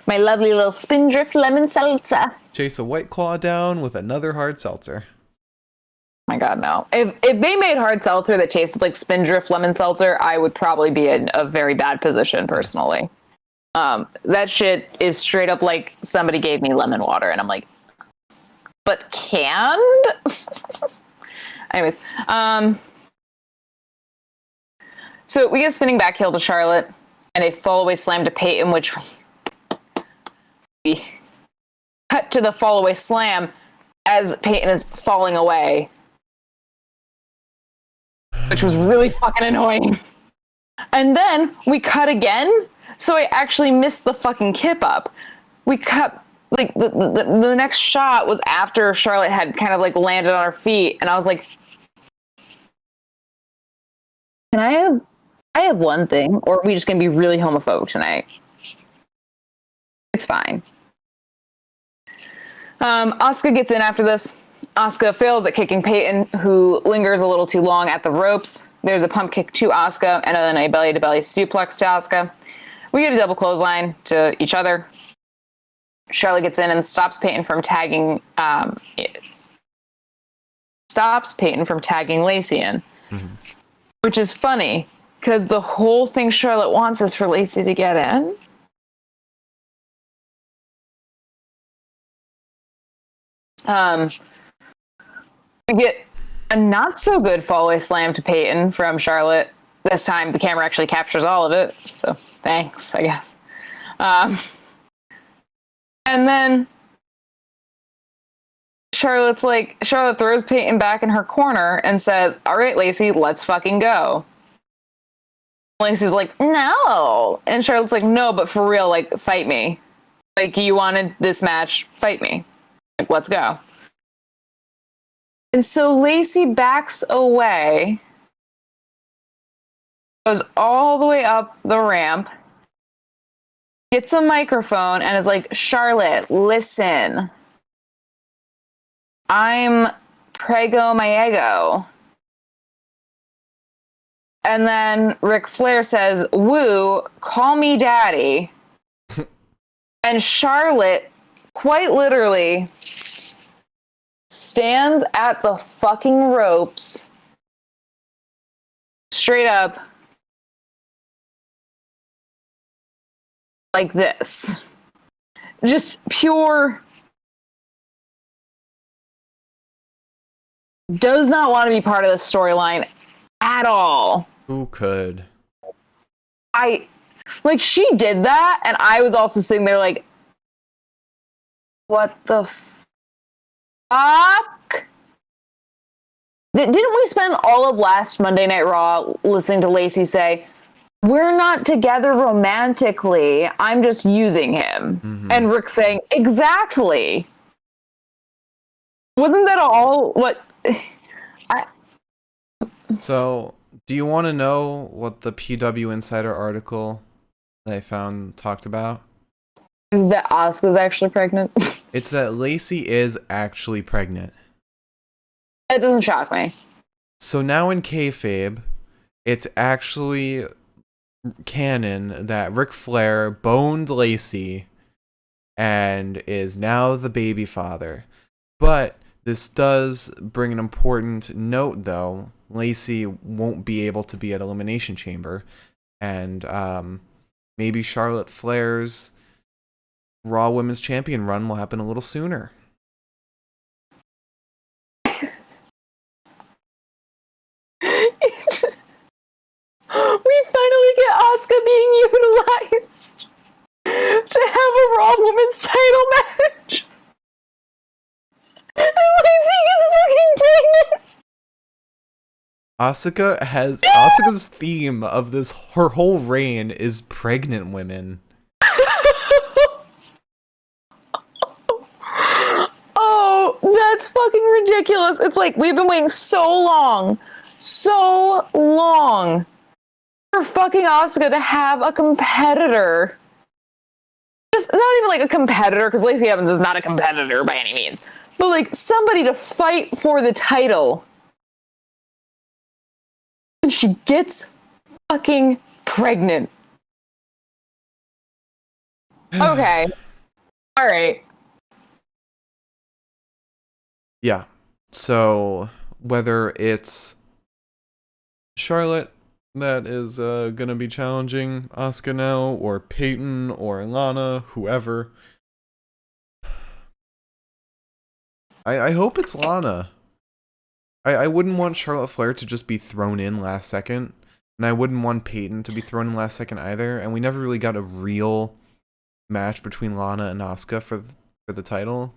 My lovely little Spindrift lemon seltzer. Chase a White Claw down with another hard seltzer. My God, no. If they made hard seltzer that tasted like Spindrift lemon seltzer, I would probably be in a very bad position personally. That shit is straight up like somebody gave me lemon water, and I'm like, but canned? Anyways, so we get a spinning back heel to Charlotte and a fall-away slam to Peyton, which we cut to the fall-away slam as Peyton is falling away, which was really fucking annoying. And then we cut again, so I actually missed the fucking kip up. We cut, like, the next shot was after Charlotte had kind of, like, landed on her feet, and I was like, can I have one thing, or are we just going to be really homophobic tonight? It's fine. Asuka gets in after this. Asuka fails at kicking Peyton, who lingers a little too long at the ropes. There's a pump kick to Asuka, and then a belly-to-belly suplex to Asuka. We get a double clothesline to each other. Charlotte gets in and stops Peyton from tagging Lacey in. Mm-hmm. Which is funny, because the whole thing Charlotte wants is for Lacey to get in. We get a not so good fall-away slam to Peyton from Charlotte. This time the camera actually captures all of it, so thanks, I guess. And then Charlotte throws Peyton back in her corner and says, all right, Lacey, let's fucking go. Lacey's like, no. And Charlotte's like, no, but for real, like, fight me. Like, you wanted this match, fight me. Like, let's go. And so Lacey backs away, goes all the way up the ramp, gets a microphone, and is like, Charlotte, listen. I'm prego my ego. And then Ric Flair says, woo, call me daddy. And Charlotte, quite literally, stands at the fucking ropes, straight up, like this. Just pure, does not want to be part of the storyline at all. Who could? She did that, and I was also sitting there like, what the fuck? Didn't we spend all of last Monday Night Raw listening to Lacey say, we're not together romantically, I'm just using him. Mm-hmm. And Rick saying, exactly. Wasn't that all what... So, Do you want to know what the PW Insider article that I found talked about? Is that Asuka's actually pregnant? It's that Lacey is actually pregnant. It doesn't shock me. So now in kayfabe, it's actually canon that Ric Flair boned Lacey and is now the baby father. But this does bring an important note, though. Lacey won't be able to be at Elimination Chamber, and maybe Charlotte Flair's Raw Women's Champion run will happen a little sooner. We finally get Asuka being utilized to have a Raw Women's title match. And Lacey gets fucking pregnant. Asuka's theme of this, her whole reign is pregnant women. Oh, that's fucking ridiculous. It's like we've been waiting so long for fucking Asuka to have a competitor. Just not even like a competitor, because Lacey Evans is not a competitor by any means, but like somebody to fight for the title. And she gets fucking pregnant. Okay. All right. Yeah. So whether it's Charlotte that is gonna be challenging Asuka now, or Peyton, or Lana, whoever, I hope it's Lana. I wouldn't want Charlotte Flair to just be thrown in last second, and I wouldn't want Peyton to be thrown in last second either. And we never really got a real match between Lana and Asuka for the title.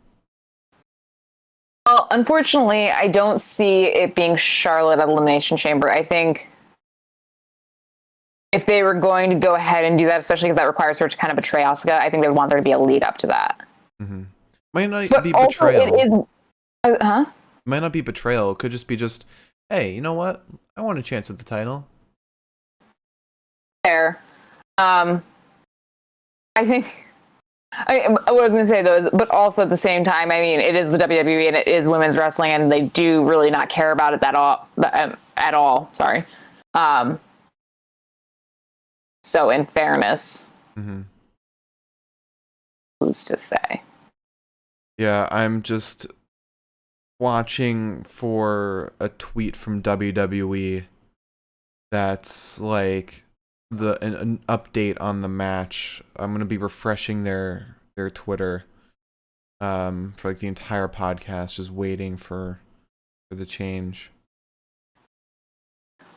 Well, unfortunately, I don't see it being Charlotte at Elimination Chamber. I think if they were going to go ahead and do that, especially because that requires her to kind of betray Asuka, I think they would want there to be a lead up to that. Mm-hmm. Might not But be also betrayal. it is, Might not be betrayal. It could just be hey, you know what? I want a chance at the title. Fair. I think. What I was going to say though is, but also at the same time, I mean, it is the WWE and it is women's wrestling, and they do really not care about it at all. Sorry. So in fairness, who's to say? Yeah, I'm just watching for a tweet from WWE that's like an update on the match. I'm gonna be refreshing their Twitter for like the entire podcast, just waiting for the change.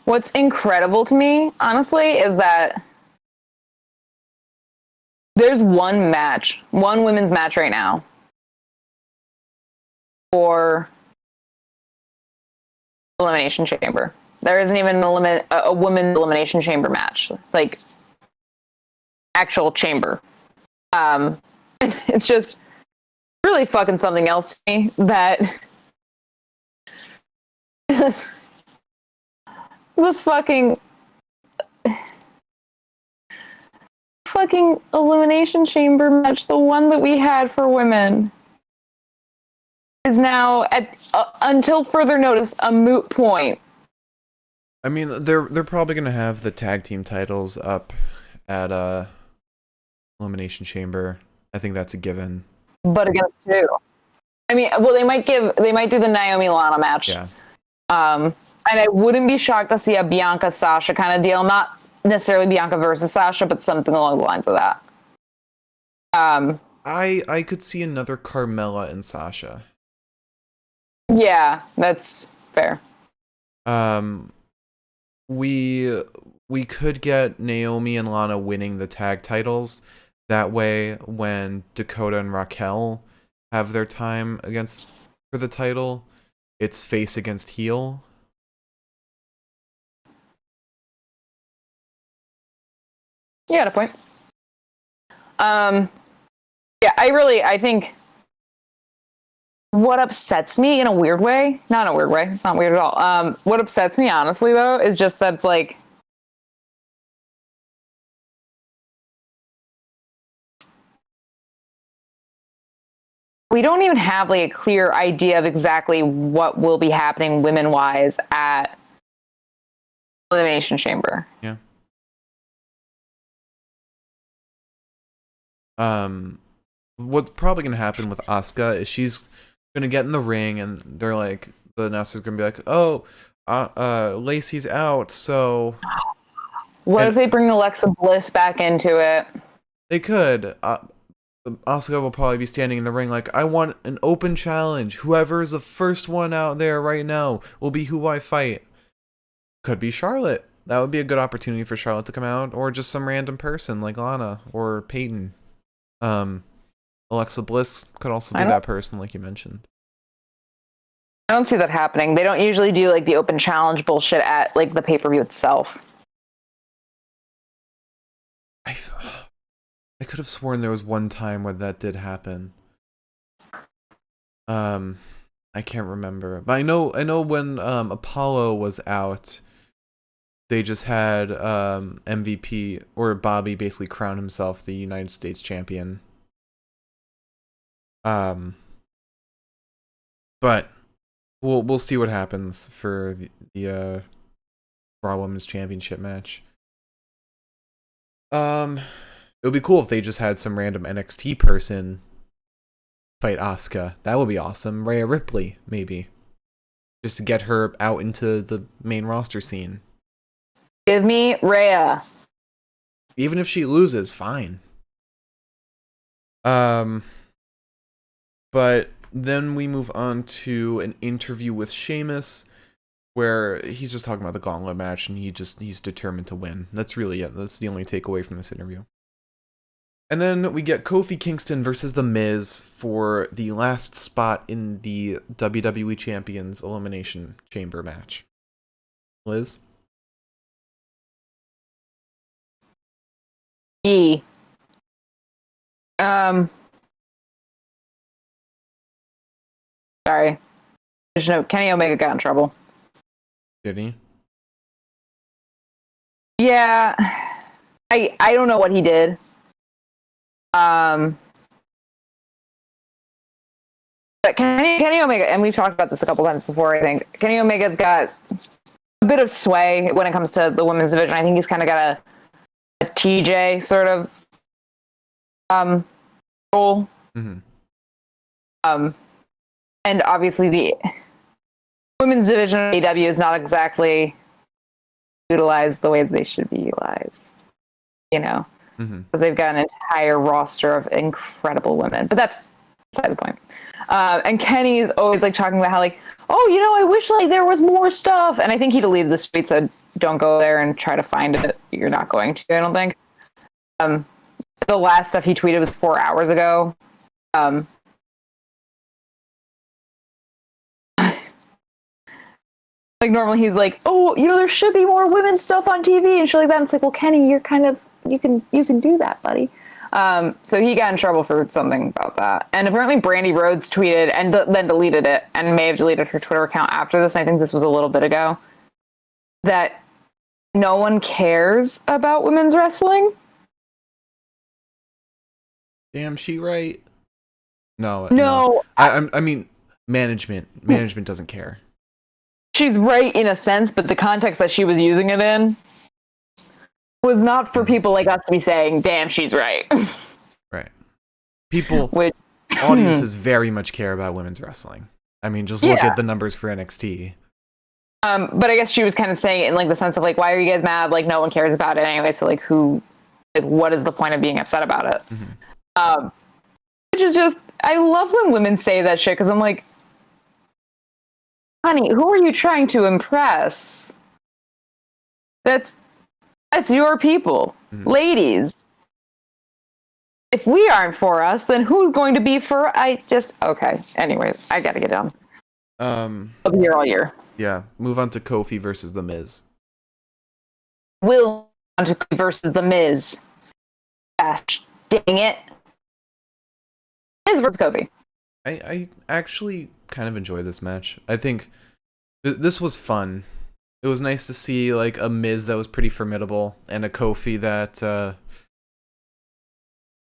What's incredible to me, honestly, is that there's one women's match right now for Elimination Chamber. There isn't even a women's Elimination Chamber match, like actual chamber. It's just really fucking something else to me that the fucking Elimination Chamber match, the one that we had for women, is now until further notice a moot point. I mean, they're probably gonna have the tag team titles up at Elimination Chamber. I think that's a given. But against who? I mean, well, they might do the Naomi Lana match. Yeah. And I wouldn't be shocked to see a Bianca Sasha kind of deal, not necessarily Bianca versus Sasha, but something along the lines of that. I could see another Carmella and Sasha. Yeah, that's fair. We could get Naomi and Lana winning the tag titles. That way, when Dakota and Raquel have their time for the title, it's face against heel. You got a point. Yeah, I think what upsets me in a weird way, not in a weird way, it's not weird at all. What upsets me, honestly, though, is just that it's like, we don't even have like a clear idea of exactly what will be happening women-wise at Elimination Chamber. Yeah. What's probably gonna happen with Asuka is she's gonna get in the ring and they're like, the announcer's gonna be like, oh, Lacey's out, so What if they bring Alexa Bliss back into it? they could. Asuka will probably be standing in the ring like, I want an open challenge. Whoever is the first one out there right now will be who I fight. Could be Charlotte. That would be a good opportunity for Charlotte to come out, or just some random person like Lana or Peyton. Alexa Bliss could also be that person, like you mentioned. I don't see that happening. They don't usually do like the open challenge bullshit at like the pay-per-view itself. I could have sworn there was one time where that did happen. I can't remember, but I know when Apollo was out, they just had MVP or Bobby basically crown himself the United States champion. But we'll see what happens for the Raw Women's Championship match. It would be cool if they just had some random NXT person fight Asuka. That would be awesome. Rhea Ripley, maybe. Just to get her out into the main roster scene. Give me Rhea. Even if she loses, fine. But then we move on to an interview with Sheamus, where he's just talking about the Gauntlet match, and he's determined to win. That's really it. That's the only takeaway from this interview. And then we get Kofi Kingston versus The Miz for the last spot in the WWE Champions Elimination Chamber match. Liz? E. Sorry. Just know Kenny Omega got in trouble. Did he? Yeah. I don't know what he did. But Kenny Omega, and we've talked about this a couple times before, I think. Kenny Omega's got a bit of sway when it comes to the women's division. I think he's kind of got a TJ sort of role. Mm-hmm. And obviously the women's division of AEW is not exactly utilized the way that they should be utilized, you know, because they've got an entire roster of incredible women. But that's beside the point. And Kenny is always like talking about how like, oh, you know, I wish like there was more stuff. And I think he deleted the tweet, said, don't go there and try to find it. You're not going to, I don't think. The last stuff he tweeted was 4 hours ago. Like normally he's like, oh, you know, there should be more women's stuff on TV and shit like that. And it's like, well, Kenny, you're kind of, you can do that, buddy. So he got in trouble for something about that. And apparently Brandy Rhodes tweeted and then deleted it and may have deleted her Twitter account after this. I think this was a little bit ago. That no one cares about women's wrestling. Damn, she right? No. I mean, management doesn't care. She's right in a sense, but the context that she was using it in was not for people like us to be saying, damn, she's right. Right. Audiences very much care about women's wrestling. I mean, just look at the numbers for NXT. But I guess she was kind of saying it in like the sense of like, why are you guys mad? Like, no one cares about it anyway. So like, what is the point of being upset about it? Which is just, I love when women say that shit because I'm like, honey, who are you trying to impress? That's your people. Ladies. If we aren't for us, then who's going to be for okay. Anyways, I gotta get done. I'll be here all year. Yeah. Move on to Kofi versus The Miz. Will on to Kofi versus The Miz. Gosh, dang it. Miz versus Kofi. I actually kind of enjoy this match. I think this was fun. It was nice to see like a Miz that was pretty formidable and a Kofi that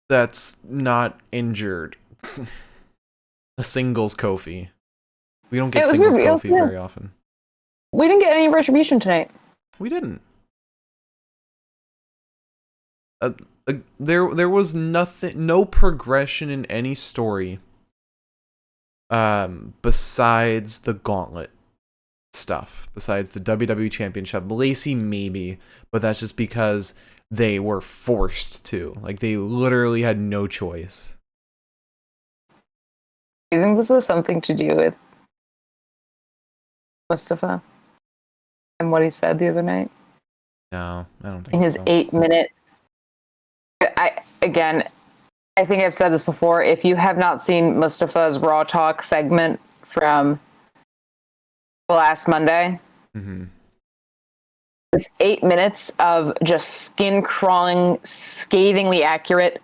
that's not injured. A singles Kofi. We don't get singles Kofi very often. We didn't get any retribution tonight. We didn't. There was nothing, no progression in any story. Besides the Gauntlet stuff, besides the WWE Championship, Lacey maybe, but that's just because they were forced to. Like they literally had no choice. Do you think this has something to do with Mustafa and what he said the other night? No, I don't think in his so. 8-minute. I think I've said this before. If you have not seen Mustafa's Raw Talk segment from last Monday, it's 8 minutes of just skin crawling, scathingly accurate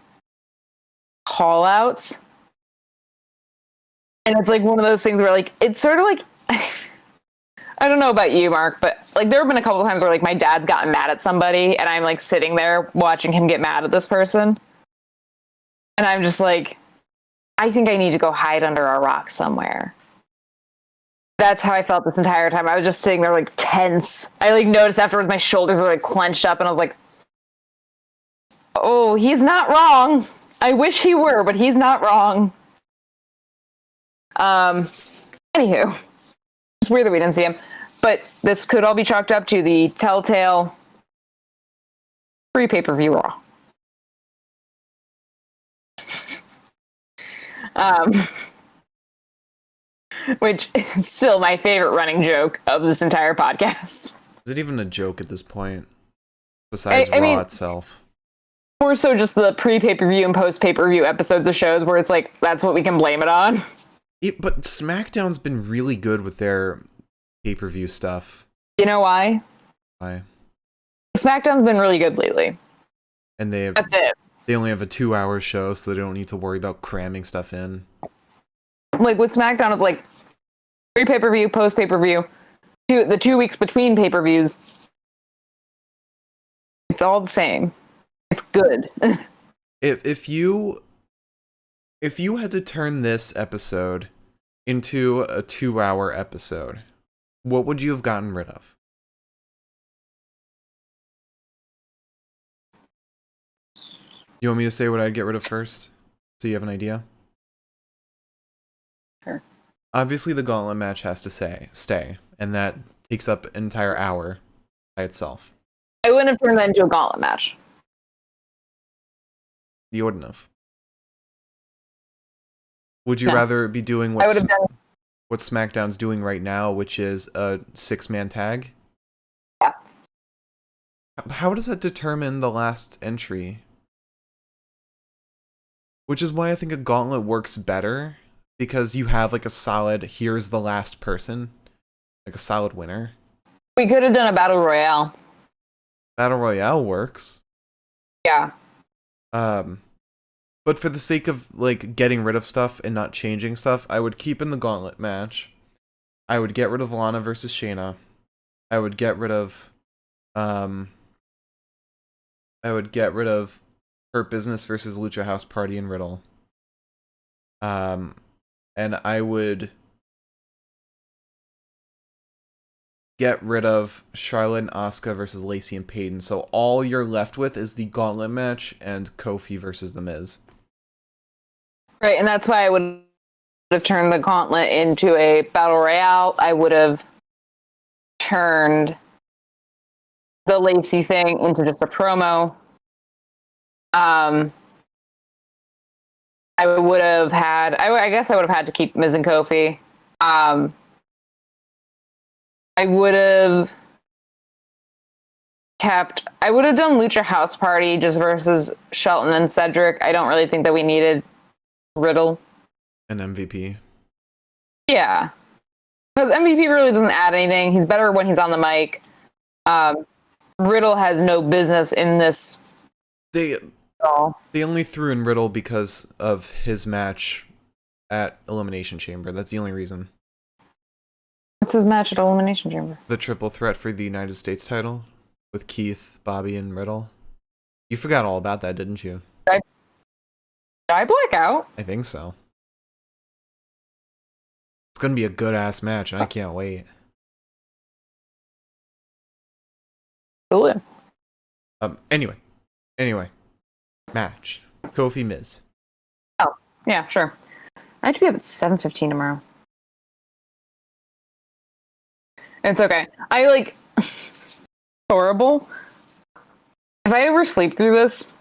call outs. And it's like one of those things where like it's sort of like I don't know about you, Mark, but like there have been a couple of times where like my dad's gotten mad at somebody and I'm like sitting there watching him get mad at this person. And I'm just like, I think I need to go hide under a rock somewhere. That's how I felt this entire time. I was just sitting there like tense. I like noticed afterwards my shoulders were like clenched up and I was like, oh, he's not wrong. I wish he were, but he's not wrong. Anywho. It's weird that we didn't see him. But this could all be chalked up to the Telltale pre-pay-per-view Raw. Which is still my favorite running joke of this entire podcast. Is it even a joke at this point? Besides Raw itself? More so just the pre-pay-per-view and post-pay-per-view episodes of shows where it's like, that's what we can blame it on. But SmackDown's been really good with their pay-per-view stuff. You know why? Why? SmackDown's been really good lately. And that's it. They only have a 2-hour show, so they don't need to worry about cramming stuff in. Like with SmackDown, it's like pre-pay-per-view, post-pay-per-view, the 2 weeks between pay-per-views. It's all the same. It's good. If you had to turn this episode into a 2-hour episode, what would you have gotten rid of? You want me to say what I'd get rid of first? So you have an idea? Sure. Obviously, the Gauntlet match has to stay, and that takes up an entire hour by itself. I wouldn't have turned that into a Gauntlet match. You wouldn't have. Would you rather be doing what SmackDown's doing right now, which is a 6-man tag? Yeah. How does that determine the last entry? Which is why I think a Gauntlet works better, because you have like a solid, here's the last person, like a solid winner. We could have done a Battle Royale. Battle Royale works. Yeah. But for the sake of like getting rid of stuff and not changing stuff, I would keep in the Gauntlet match. I would get rid of Lana versus Shayna. I would get rid of Hurt Business versus Lucha House Party and Riddle. And I would get rid of Charlotte and Asuka versus Lacey and Peyton. So all you're left with is the Gauntlet match and Kofi versus The Miz. Right, and that's why I would have turned the Gauntlet into a Battle Royale. I would have turned the Lacey thing into just a promo. I would have had... I guess I would have had to keep Miz and Kofi. I would have kept... I would have done Lucha House Party just versus Shelton and Cedric. I don't really think that we needed Riddle. An MVP. Yeah. Because MVP really doesn't add anything. He's better when he's on the mic. Riddle has no business in this. They only threw in Riddle because of his match at Elimination Chamber. That's the only reason. What's his match at Elimination Chamber? The triple threat for the United States title with Keith, Bobby, and Riddle. You forgot all about that, didn't you? Did I black out? I think so. It's gonna be a good-ass match, and I can't wait. Cool. Anyway. Match. Kofi Miz. Oh, yeah, sure. I have to be up at 7:15 tomorrow. It's okay. I horrible. If I ever sleep through this,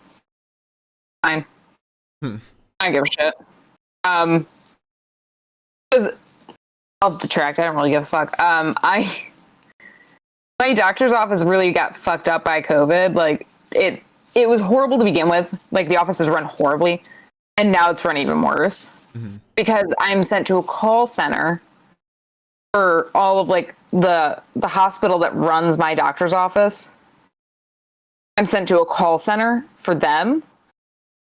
fine. I don't give a shit. Because I'll detract. I don't really give a fuck. My doctor's office really got fucked up by COVID. Like it was horrible to begin with. Like the office is run horribly, and now it's run even worse because I'm sent to a call center for all of the hospital that runs my doctor's office. I'm sent to a call center for them.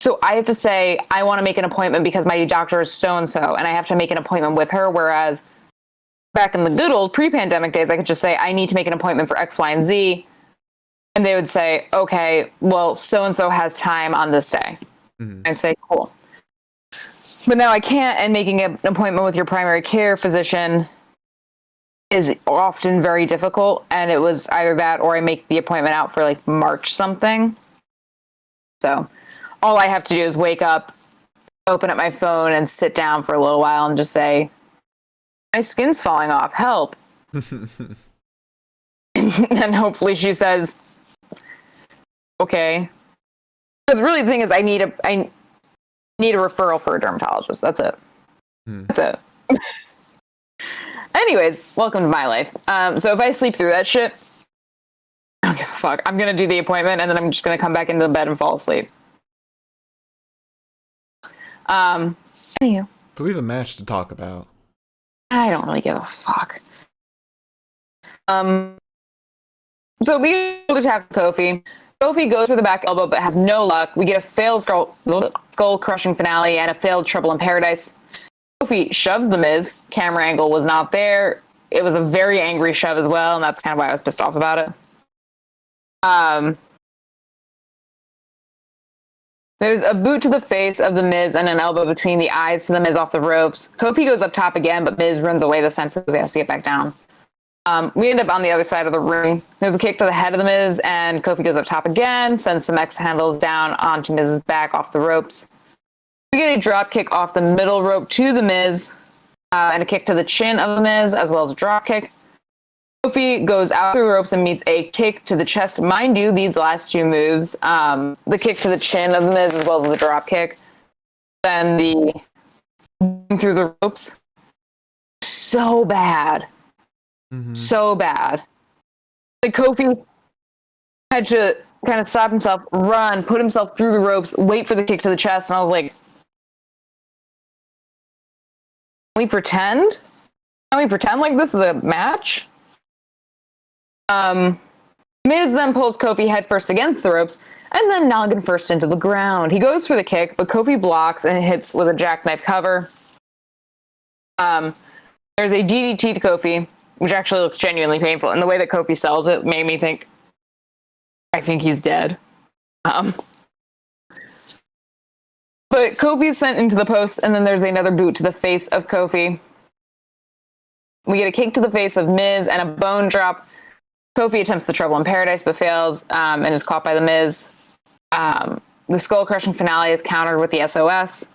So I have to say, I want to make an appointment because my doctor is so-and-so, and I have to make an appointment with her. Whereas back in the good old pre-pandemic days, I could just say, I need to make an appointment for X, Y, and Z. And they would say, okay, well, so-and-so has time on this day. I'd say, cool. But now I can't, and making an appointment with your primary care physician is often very difficult, and it was either that or I make the appointment out for March something. So all I have to do is wake up, open up my phone, and sit down for a little while and just say, my skin's falling off, help. And hopefully she says, okay. Because really the thing is I need a referral for a dermatologist. That's it. That's it. Anyways, welcome to my life. So if I sleep through that shit, I don't give a fuck. I'm going to do the appointment, and then I'm just going to come back into the bed and fall asleep. Anywho. So we have a match to talk about. I don't really give a fuck. So we go to attack Kofi. Kofi goes for the back elbow, but has no luck. We get a failed skull-crushing finale and a failed Trouble in Paradise. Kofi shoves the Miz. Camera angle was not there. It was a very angry shove as well, and that's kind of why I was pissed off about it. There's a boot to the face of the Miz and an elbow between the eyes to the Miz off the ropes. Kofi goes up top again, but Miz runs away this time, so Kofi has to get back down. We end up on the other side of the ring. There's a kick to the head of the Miz, and Kofi goes up top again, sends some X handles down onto Miz's back off the ropes. We get a drop kick off the middle rope to the Miz, and a kick to the chin of the Miz, as well as a drop kick. Kofi goes out through ropes and meets a kick to the chest. Mind you, these last two moves, the kick to the chin of the Miz, as well as the drop kick, then the through the ropes, so bad. So bad. Kofi had to kind of stop himself, run, put himself through the ropes, wait for the kick to the chest, and I was like, can we pretend? Can we pretend like this is a match? Miz then pulls Kofi headfirst against the ropes, and then noggin first into the ground. He goes for the kick, but Kofi blocks and hits with a jackknife cover. There's a DDT to Kofi, which actually looks genuinely painful, and the way that Kofi sells it made me think, I think he's dead. But Kofi is sent into the post, and then there's another boot to the face of Kofi. We get a kick to the face of Miz and a bone drop. Kofi attempts the Trouble in Paradise, but fails, and is caught by the Miz. The skull-crushing finale is countered with the SOS.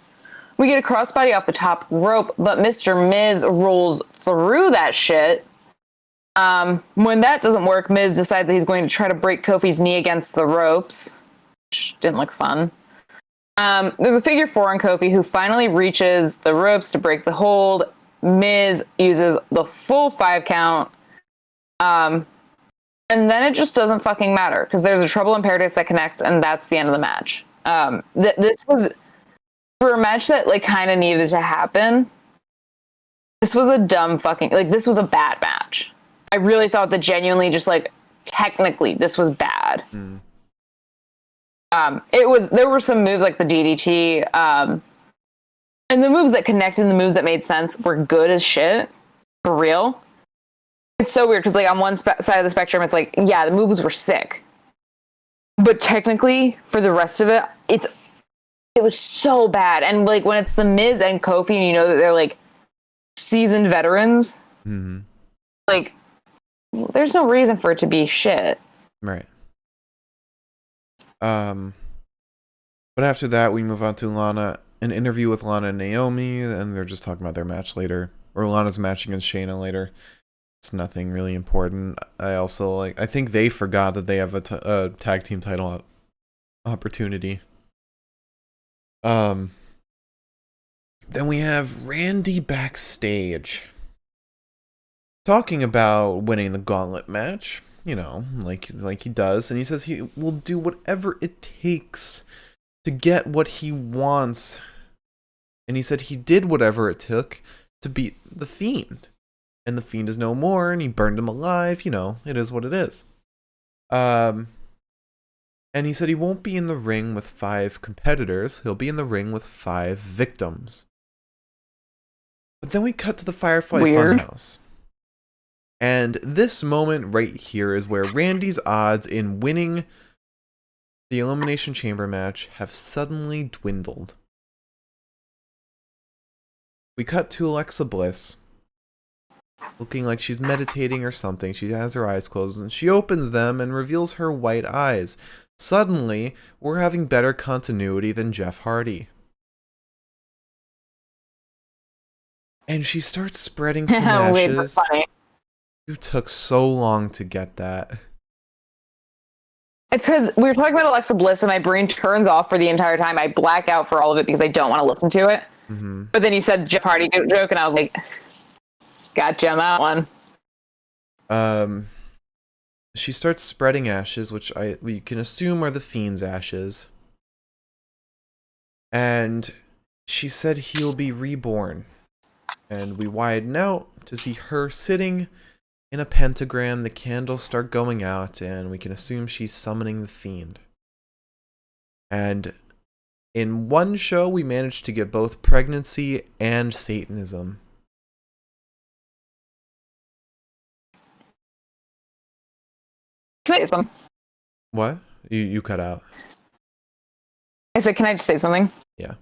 We get a crossbody off the top rope, but Mr. Miz rolls through that shit. When that doesn't work, Miz decides that he's going to try to break Kofi's knee against the ropes, which didn't look fun. There's a figure four on Kofi, who finally reaches the ropes to break the hold. Miz uses the full 5 count. And then it just doesn't fucking matter, because there's a Trouble in Paradise that connects, and that's the end of the match. This was, for a match that kind of needed to happen, this was a dumb fucking, this was a bad match. I really thought that genuinely just technically this was bad. There were some moves like the DDT, and And the moves that connected and the moves that made sense were good as shit. For real. It's so weird because, like, on one side of the spectrum, it's like, yeah, the moves were sick. But technically, for the rest of it, it was so bad. And, like, when it's The Miz and Kofi and you know that they're, like, seasoned veterans, like, there's no reason for it to be shit. Right. But after that, we move on to an interview with Lana and Naomi, and they're just talking about their match later. Or Lana's match against Shayna later. It's nothing really important. I think they forgot that they have a tag team title opportunity. Then we have Randy backstage talking about winning the Gauntlet match, you know, like he does, and he says he will do whatever it takes to get what he wants. And he said he did whatever it took to beat the Fiend. And the Fiend is no more, and he burned him alive, you know, it is what it is. And he said he won't be in the ring with 5 competitors, he'll be in the ring with 5 victims. But then we cut to the Firefly Funhouse. And this moment right here is where Randy's odds in winning the Elimination Chamber match have suddenly dwindled. We cut to Alexa Bliss, looking like she's meditating or something. She has her eyes closed, and she opens them and reveals her white eyes. Suddenly, we're having better continuity than Jeff Hardy. And she starts spreading some ashes. You took so long to get that. It's because we were talking about Alexa Bliss, and my brain turns off for the entire time. I black out for all of it because I don't want to listen to it. But then you said Jeff Hardy joke, and I was like, gotcha on that one. She starts spreading ashes, which we can assume are the Fiend's ashes. And she said he'll be reborn. And we widen out to see her sitting in a pentagram. The candles start going out, and we can assume she's summoning the Fiend. And in one show, we managed to get both pregnancy and Satanism. Can I say something? What? You cut out. I said, can I just say something? Yeah.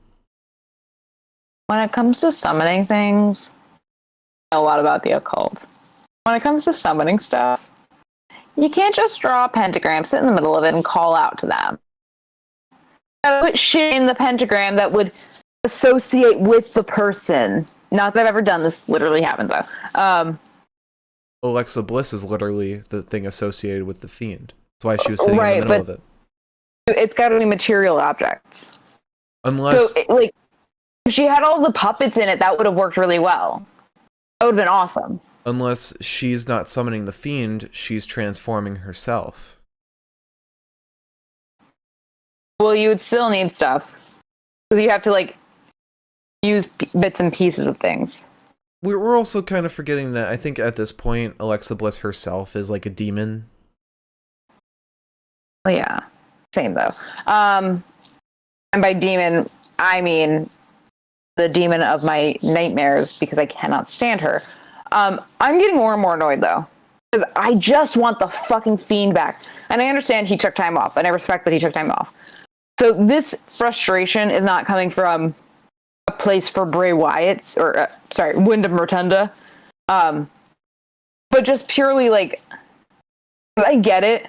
When it comes to summoning things, I know a lot about the occult. When it comes to summoning stuff, you can't just draw a pentagram, sit in the middle of it, and call out to them. You gotta put shit in the pentagram that would associate with the person. Not that I've ever done this. Literally happened, though. Alexa Bliss is literally the thing associated with the Fiend. That's why she was sitting in the middle of it. It's got to be material objects. Unless... So, like, if she had all the puppets in it, that would have worked really well. That would have been awesome. Unless she's not summoning the Fiend, she's transforming herself. Well, you would still need stuff. Because you have to, like, use bits and pieces of things. We're also kind of forgetting that I think at this point, Alexa Bliss herself is like a demon. Well, yeah. Same, though. And by demon, I mean the demon of my nightmares, because I cannot stand her. I'm getting more and more annoyed, though. Because I just want the fucking Fiend back. And I understand he took time off, and I respect that he took time off. So this frustration is not coming from a place for Bray Wyatt's, or, Wyndham Rotunda. But just purely, like, I get it.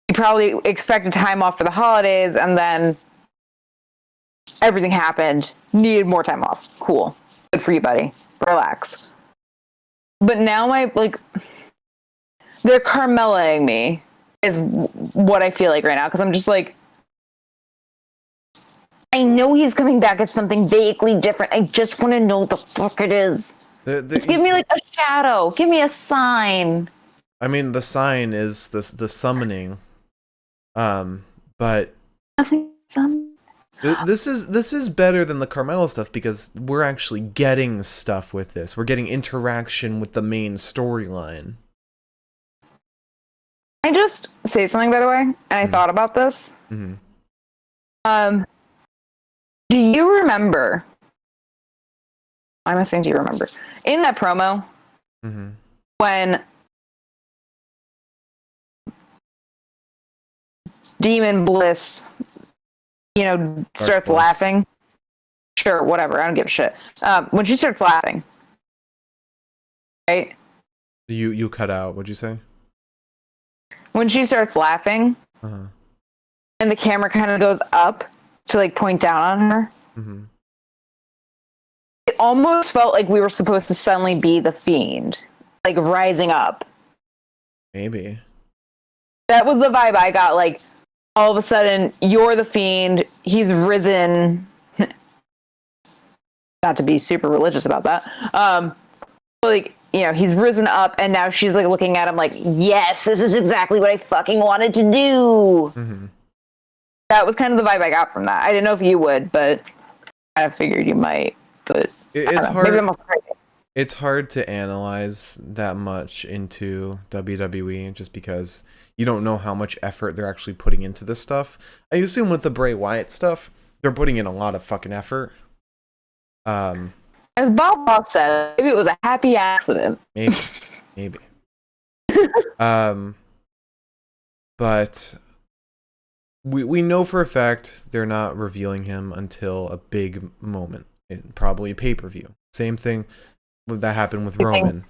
You probably expected time off for the holidays, and then everything happened. Needed more time off. Cool. Good for you, buddy. Relax. But now they're Carmellaing me, is what I feel like right now, because I'm just like, I know he's coming back as something vaguely different. I just want to know what the fuck it is. Just give me, like, a shadow. Give me a sign. I mean, the sign is the summoning. But this is better than the Carmella stuff, because we're actually getting stuff with this. We're getting interaction with the main storyline. I just say something, by the way, and I thought about this. Do you remember? Why am I saying do you remember? In that promo, when Demon Bliss, starts laughing. Sure, whatever. I don't give a shit. When she starts laughing, right? You cut out. What'd you say? When she starts laughing, and the camera kind of goes up to like point down on her. It almost felt like we were supposed to suddenly be the Fiend, like rising up. Maybe. That was the vibe I got. Like, all of a sudden, you're the Fiend. He's risen. Not to be super religious about that. Like, he's risen up, and now she's like looking at him like, yes, this is exactly what I fucking wanted to do. That was kind of the vibe I got from that. I didn't know if you would, but I figured you might. But it's hard. Maybe I'm also crazy. It's hard to analyze that much into WWE just because you don't know how much effort they're actually putting into this stuff. I assume with the Bray Wyatt stuff, they're putting in a lot of fucking effort. As Bob Ross said, maybe it was a happy accident. Maybe. But we know for a fact they're not revealing him until a big moment, probably a pay-per-view. Same thing that happened with Roman.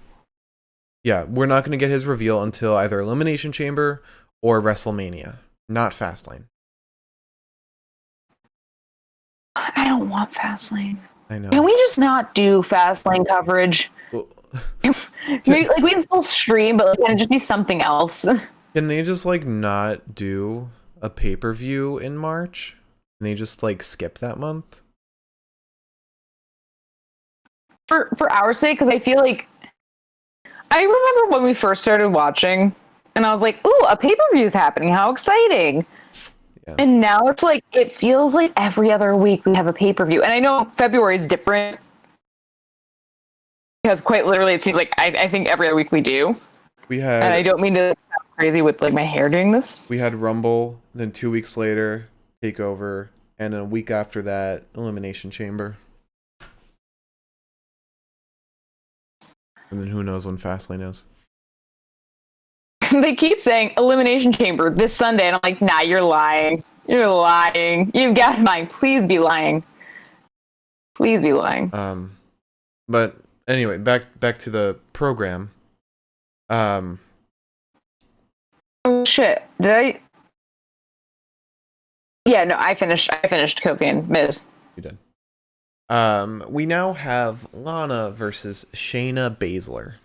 Yeah, we're not going to get his reveal until either Elimination Chamber or WrestleMania, not Fastlane. I don't want Fastlane. I know. Can we just not do Fastlane coverage? Well, we can still stream, but can it just be something else? Can they just not do a pay-per-view in March? Can they just skip that month? For our sake, because I feel like I remember when we first started watching, and I was like, "Ooh, a pay-per-view is happening! How exciting!" Yeah. And now it's it feels like every other week we have a pay-per-view, and I know February is different because quite literally it seems like I think every other week we do. And I don't mean to sound crazy with my hair doing this. We had Rumble, then 2 weeks later Takeover, and a week after that Elimination Chamber. And then who knows when Fastlane is. They keep saying Elimination Chamber this Sunday, and I'm like, nah, you're lying. You're lying. You've got mine. Please be lying. Please be lying. But anyway, back to the program. Oh shit. Did I? Yeah, no, I finished Kofi and Miz. You did. We now have Lana versus Shayna Basler.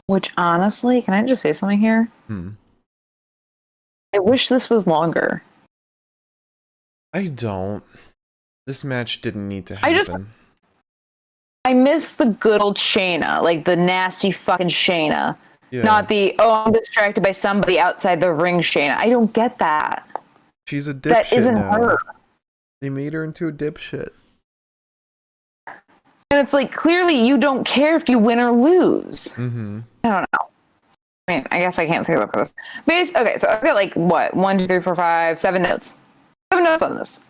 Which, honestly, can I just say something here? I wish this was longer. I don't. This match didn't need to happen. I miss the good old Shayna, the nasty fucking Shayna. Yeah. Not the, I'm distracted by somebody outside the ring Shayna. I don't get that. She's a dipshit that isn't now. Her. They made her into a dipshit. And it's clearly you don't care if you win or lose. I don't know. I mean, I guess I can't say that for this. Okay, so I've got 1, 2, 3, 4, 5, 7 notes. 7 notes on this.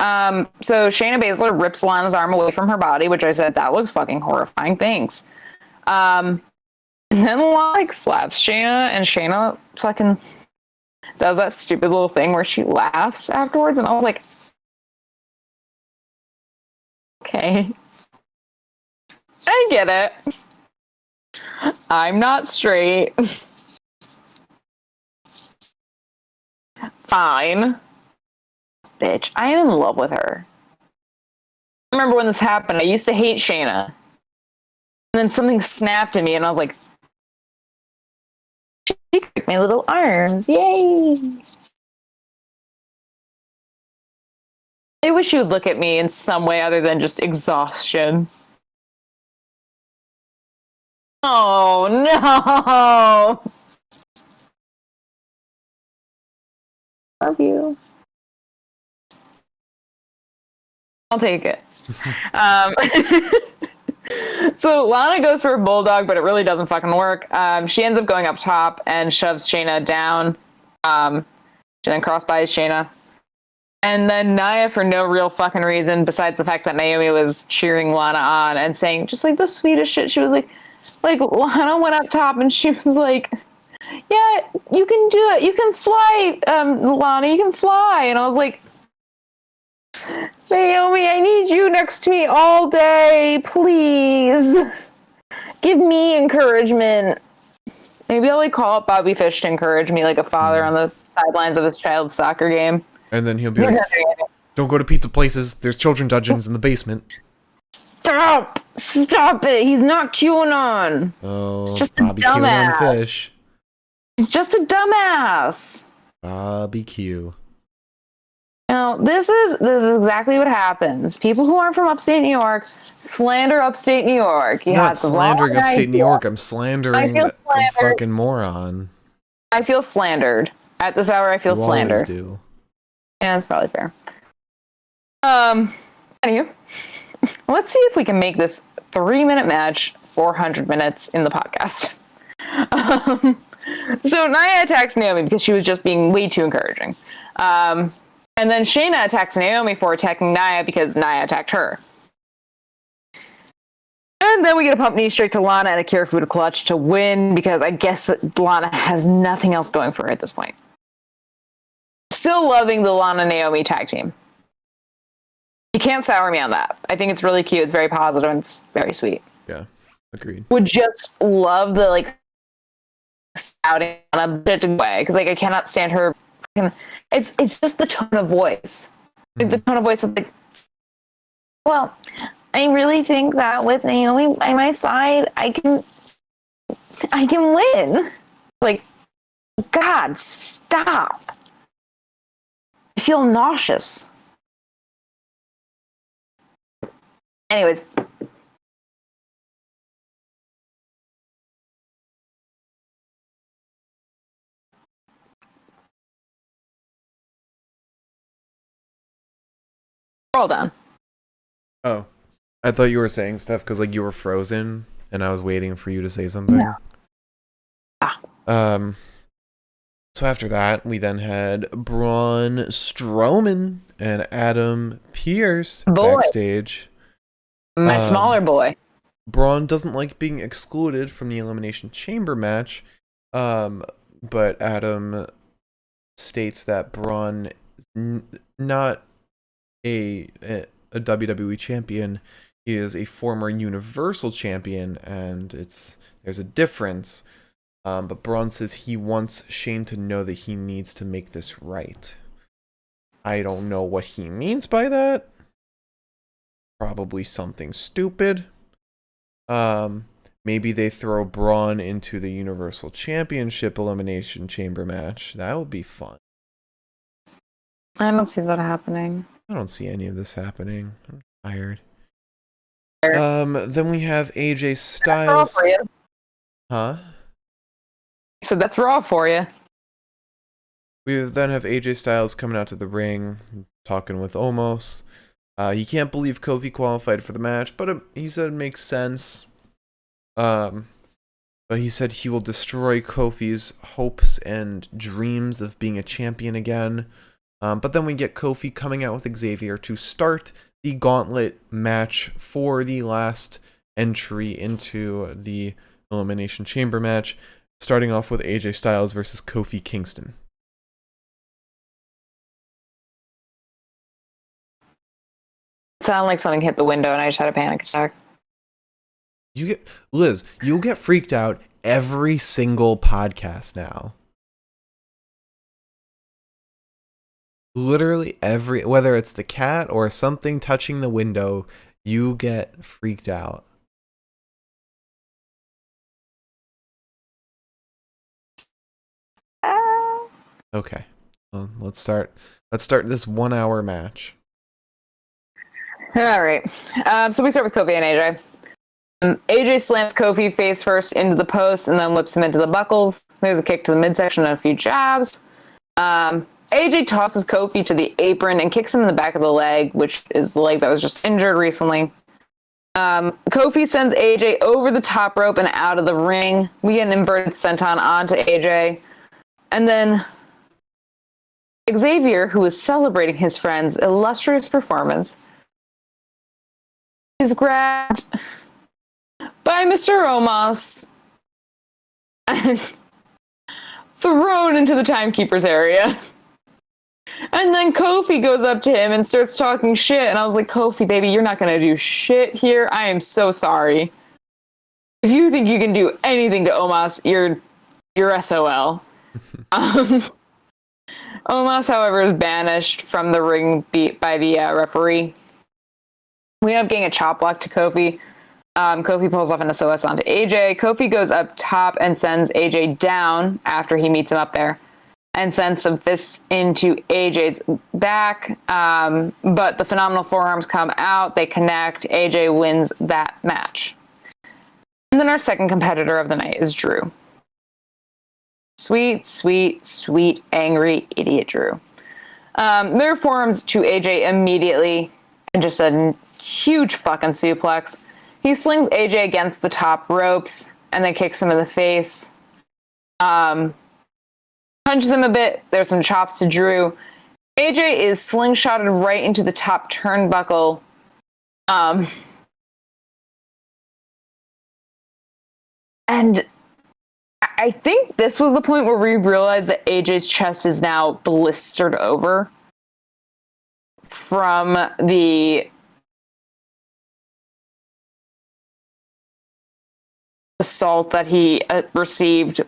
So Shayna Basler rips Lana's arm away from her body, which I said, that looks fucking horrifying. Thanks. And then Lana slaps Shayna, and Shayna fucking does that stupid little thing where she laughs afterwards, and I was like, okay. I get it. I'm not straight. Fine. Bitch, I am in love with her. I remember when this happened, I used to hate Shayna. And then something snapped at me, and I was like, she kicked my little arms. Yay! I wish you would look at me in some way other than just exhaustion. Oh, no! Love you. I'll take it. So Lana goes for a bulldog, but it really doesn't fucking work. She ends up going up top and shoves Shayna down. She then crossbodies Shayna. And then Nia, for no real fucking reason, besides the fact that Naomi was cheering Lana on and saying just like the sweetest shit, she was like Lana went up top and she was like, yeah, you can do it. You can fly, Lana, you can fly. And I was like, Naomi, I need you next to me all day, please. Give me encouragement. Maybe I'll like call up Bobby Fish to encourage me like a father on the sidelines of his child's soccer game. And then he'll be like, don't go to pizza places. There's children dungeons in the basement. Stop it. He's not QAnon. Oh, just Bobby a dumbass. Q on Fish. He's just a dumbass. Bobby Q. Now, this is exactly what happens. People who aren't from upstate New York slander upstate New York. I'm not slandering upstate New York. I'm slandering a fucking moron. I feel slandered. At this hour, I feel slandered. You always do. Yeah, that's probably fair. Anywho, let's see if we can make this 3-minute match 400 minutes in the podcast. So Nia attacks Naomi because she was just being way too encouraging. And then Shayna attacks Naomi for attacking Nia because Nia attacked her. And then we get a pump knee straight to Lana and a Kirifuda clutch to win because I guess that Lana has nothing else going for her at this point. Still loving the Lana-Naomi tag team. You can't sour me on that. I think it's really cute. It's very positive and it's very sweet. Yeah, agreed. Would just love the like shouting on a bit way because like I cannot stand her. It's just the tone of voice. Like, the tone of voice is like, well, I really think that with Naomi by my side, I can win. Like, God, stop. I feel nauseous. Anyways. Roll down. Oh. I thought you were saying stuff because like you were frozen and I was waiting for you to say something. Yeah. So after that, we then had Braun Strowman and Adam Pearce backstage. My smaller boy. Braun doesn't like being excluded from the Elimination Chamber match, but Adam states that Braun is not a WWE champion. He is a former Universal champion, and there's a difference. But Braun says he wants Shane to know that he needs to make this right. I don't know what he means by that. Probably something stupid. Maybe they throw Braun into the Universal Championship Elimination Chamber match. That would be fun. I don't see that happening. I don't see any of this happening. I'm tired. Then we have AJ Styles. That's raw for you. Huh? So that's raw for you. We then have AJ Styles coming out to the ring, talking with Omos. He can't believe Kofi qualified for the match, but he said it makes sense. But he said he will destroy Kofi's hopes and dreams of being a champion again. But then we get Kofi coming out with Xavier to start the Gauntlet match for the last entry into the Elimination Chamber match, starting off with AJ Styles versus Kofi Kingston. Sound like something hit the window and I just had a panic attack. Liz, you'll get freaked out every single podcast now. Literally whether it's the cat or something touching the window, you get freaked out. Okay. Well, let's start this 1 hour match. All right. So we start with Kofi and AJ. AJ slams Kofi face first into the post and then whips him into the buckles. There's a kick to the midsection and a few jabs. AJ tosses Kofi to the apron and kicks him in the back of the leg, which is the leg that was just injured recently. Kofi sends AJ over the top rope and out of the ring. We get an inverted senton onto AJ. And then Xavier, who is celebrating his friend's illustrious performance, is grabbed by Mr. Omos and thrown into the timekeeper's area. And then Kofi goes up to him and starts talking shit. And I was like, Kofi, baby, you're not going to do shit here. I am so sorry. If you think you can do anything to Omos, you're SOL. Omos, however, is banished from the ring by the referee. We end up getting a chop block to Kofi. Kofi pulls off an SOS onto AJ. Kofi goes up top and sends AJ down after he meets him up there and sends some fists into AJ's back. But the phenomenal forearms come out. They connect. AJ wins that match. And then our second competitor of the night is Drew. Sweet, sweet, sweet, angry idiot Drew. Their forearms to AJ immediately and just a huge fucking suplex. He slings AJ against the top ropes and then kicks him in the face. Punches him a bit. There's some chops to Drew. AJ is slingshotted right into the top turnbuckle. And I think this was the point where we realized that AJ's chest is now blistered over from the assault that he received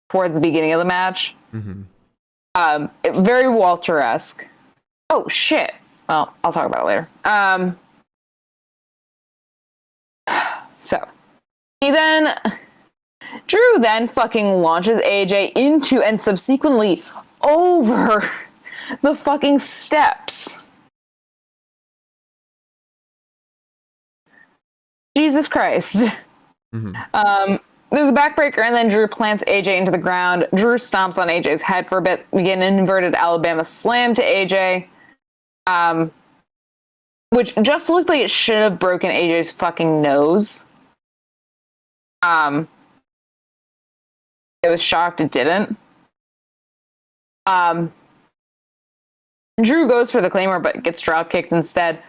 towards the beginning of the match. Mm-hmm. Very Walter-esque. Oh, shit. Well, I'll talk about it later. So, Drew then fucking launches AJ into and subsequently over the fucking steps. Jesus Christ. Mm-hmm. There's a backbreaker, and then Drew plants AJ into the ground. Drew stomps on AJ's head for a bit. We get an inverted Alabama slam to AJ, which just looked like it should have broken AJ's fucking nose. I was shocked it didn't. Drew goes for the Claymore, but gets drop kicked instead.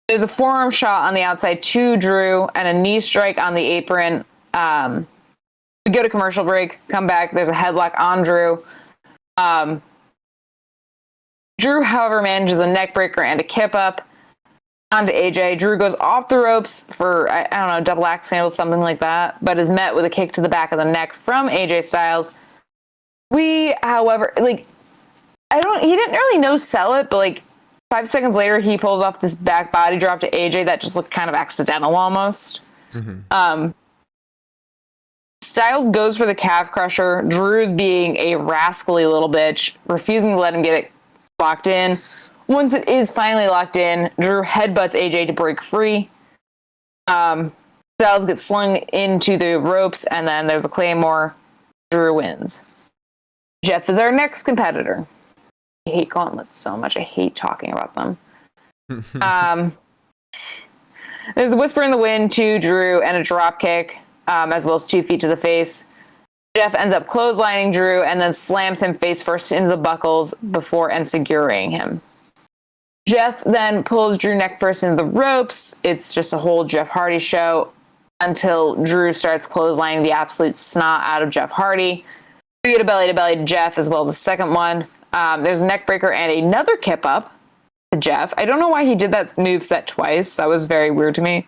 There's a forearm shot on the outside to Drew and a knee strike on the apron. We go to commercial break, come back. There's a headlock on Drew. Drew, however, manages a neck breaker and a kip up onto AJ. Drew goes off the ropes for, I don't know, double axe handle, something like that, but is met with a kick to the back of the neck from AJ Styles. We, however, he didn't really no-sell it, but 5 seconds later, he pulls off this back body drop to AJ that just looked kind of accidental almost. Mm-hmm. Styles goes for the calf crusher. Drew's being a rascally little bitch, refusing to let him get it locked in. Once it is finally locked in, Drew headbutts AJ to break free. Styles gets slung into the ropes, and then there's a Claymore. Drew wins. Jeff is our next competitor. I hate gauntlets so much. I hate talking about them. There's a whisper in the wind to Drew and a drop kick, as well as 2 feet to the face. Jeff ends up clotheslining Drew and then slams him face first into the buckles before ensiguring him. Jeff then pulls Drew neck first into the ropes. It's just a whole Jeff Hardy show until Drew starts clotheslining the absolute snot out of Jeff Hardy. We get a belly-to-belly to Jeff as well as a second one. There's a neck breaker and another kip up to Jeff. I don't know why he did that move set twice. That was very weird to me.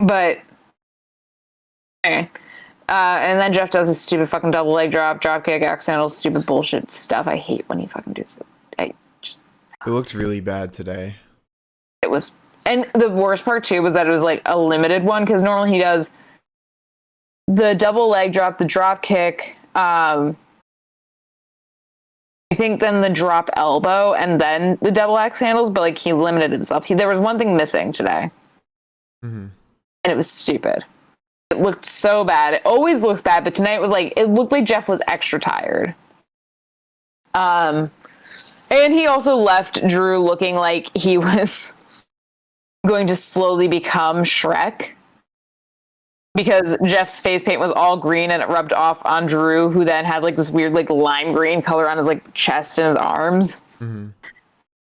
But anyway. And then Jeff does a stupid fucking double leg drop kick, accidental, stupid bullshit stuff. I hate when he fucking does it. It looked really bad today. It was, and the worst part too was that it was a limited one, because normally he does the double leg drop, the drop kick, I think then the drop elbow, and then the double axe handles, but he limited himself. There was one thing missing today. Mm-hmm. And it was stupid. It looked so bad. It always looks bad, but tonight was it looked like Jeff was extra tired. And he also left Drew looking like he was going to slowly become Shrek. because Jeff's face paint was all green and it rubbed off on Drew, who then had like this weird like lime green color on his like chest and his arms. Mm-hmm.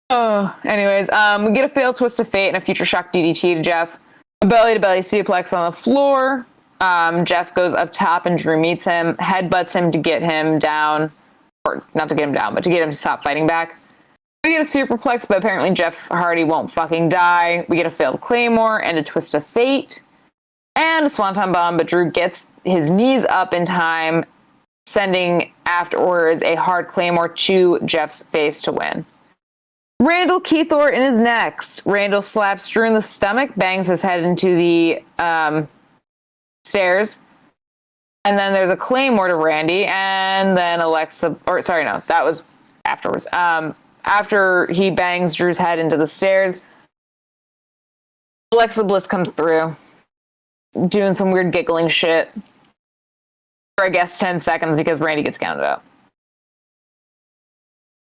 Oh, anyways, we get a failed twist of fate and a future shock DDT to Jeff. A belly-to-belly suplex on the floor. Jeff goes up top and Drew meets him, headbutts him to get him down, or not to get him down, but to get him to stop fighting back. We get a superplex, but apparently Jeff Hardy won't fucking die. We get a failed claymore and a twist of fate and a swanton bomb, but Drew gets his knees up in time, sending afterwards a hard claymore to Jeff's face to win. Randall Keith Orton is next. Randall slaps Drew in the stomach, bangs his head into the stairs, and then there's a claymore to Randy, and then that was afterwards. After he bangs Drew's head into the stairs, Alexa Bliss comes through, doing some weird giggling shit for, I guess, 10 seconds because Randy gets counted out.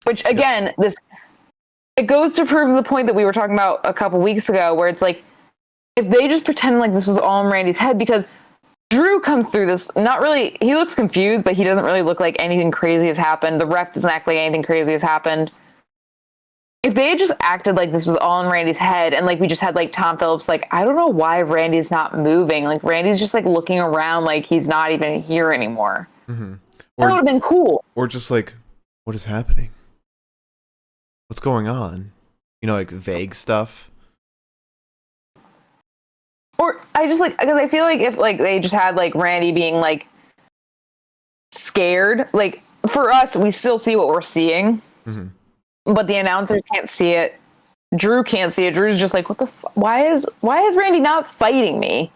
Which, again, it goes to prove the point that we were talking about a couple weeks ago, where it's like, if they just pretend like this was all in Randy's head, because Drew comes through this, not really, he looks confused, but he doesn't really look like anything crazy has happened. The ref doesn't act like anything crazy has happened. If they had just acted like this was all in Randy's head, and like we just had like Tom Phillips, like, I don't know why Randy's not moving. Like Randy's just like looking around like he's not even here anymore. Mm-hmm. That would have been cool. Or just like, what is happening? What's going on? You know, like vague stuff. Or I just like, because I feel like if like they just had like Randy being like scared, like for us, we still see what we're seeing. Mm-hmm. But the announcers can't see it. Drew can't see it. Drew's just like, what the why is Randy not fighting me?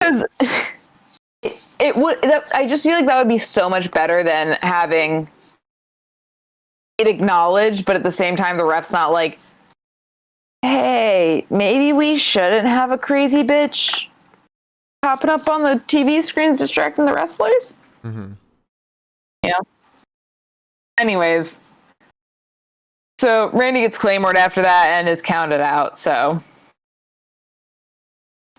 Because I just feel like that would be so much better than having it acknowledged, but at the same time the ref's not like, hey, maybe we shouldn't have a crazy bitch popping up on the TV screens distracting the wrestlers. Mm-hmm. You know? Anyways. So Randy gets claymored after that and is counted out, so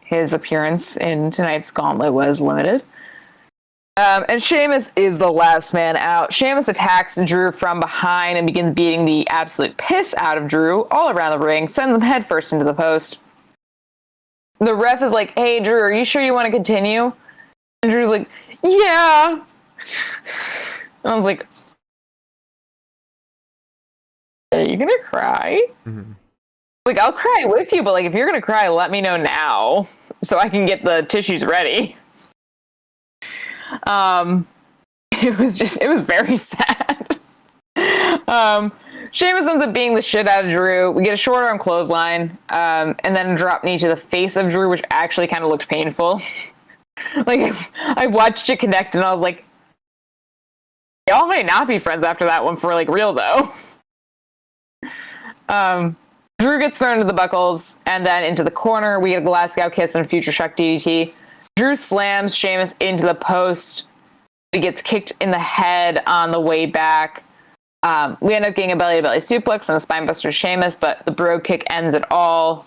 his appearance in tonight's Gauntlet was limited. And Sheamus is the last man out. Sheamus attacks Drew from behind and begins beating the absolute piss out of Drew all around the ring, sends him headfirst into the post. The ref is like, hey, Drew, are you sure you want to continue? And Drew's like, yeah. And I was like, are you gonna cry? Mm-hmm. Like, I'll cry with you, but like, if you're gonna cry, let me know now so I can get the tissues ready. It was very sad. Sheamus ends up beating the shit out of Drew. We get a short arm clothesline, and then a drop knee to the face of Drew, which actually kind of looked painful. Like, I watched it connect, and I was like, y'all might not be friends after that one for like real though. Drew gets thrown to the buckles and then into the corner. We get a Glasgow kiss and a future shock DDT. Drew slams Sheamus into the post. He gets kicked in the head on the way back. We end up getting a belly-to-belly suplex and a spinebuster to Sheamus, but the bro kick ends it all,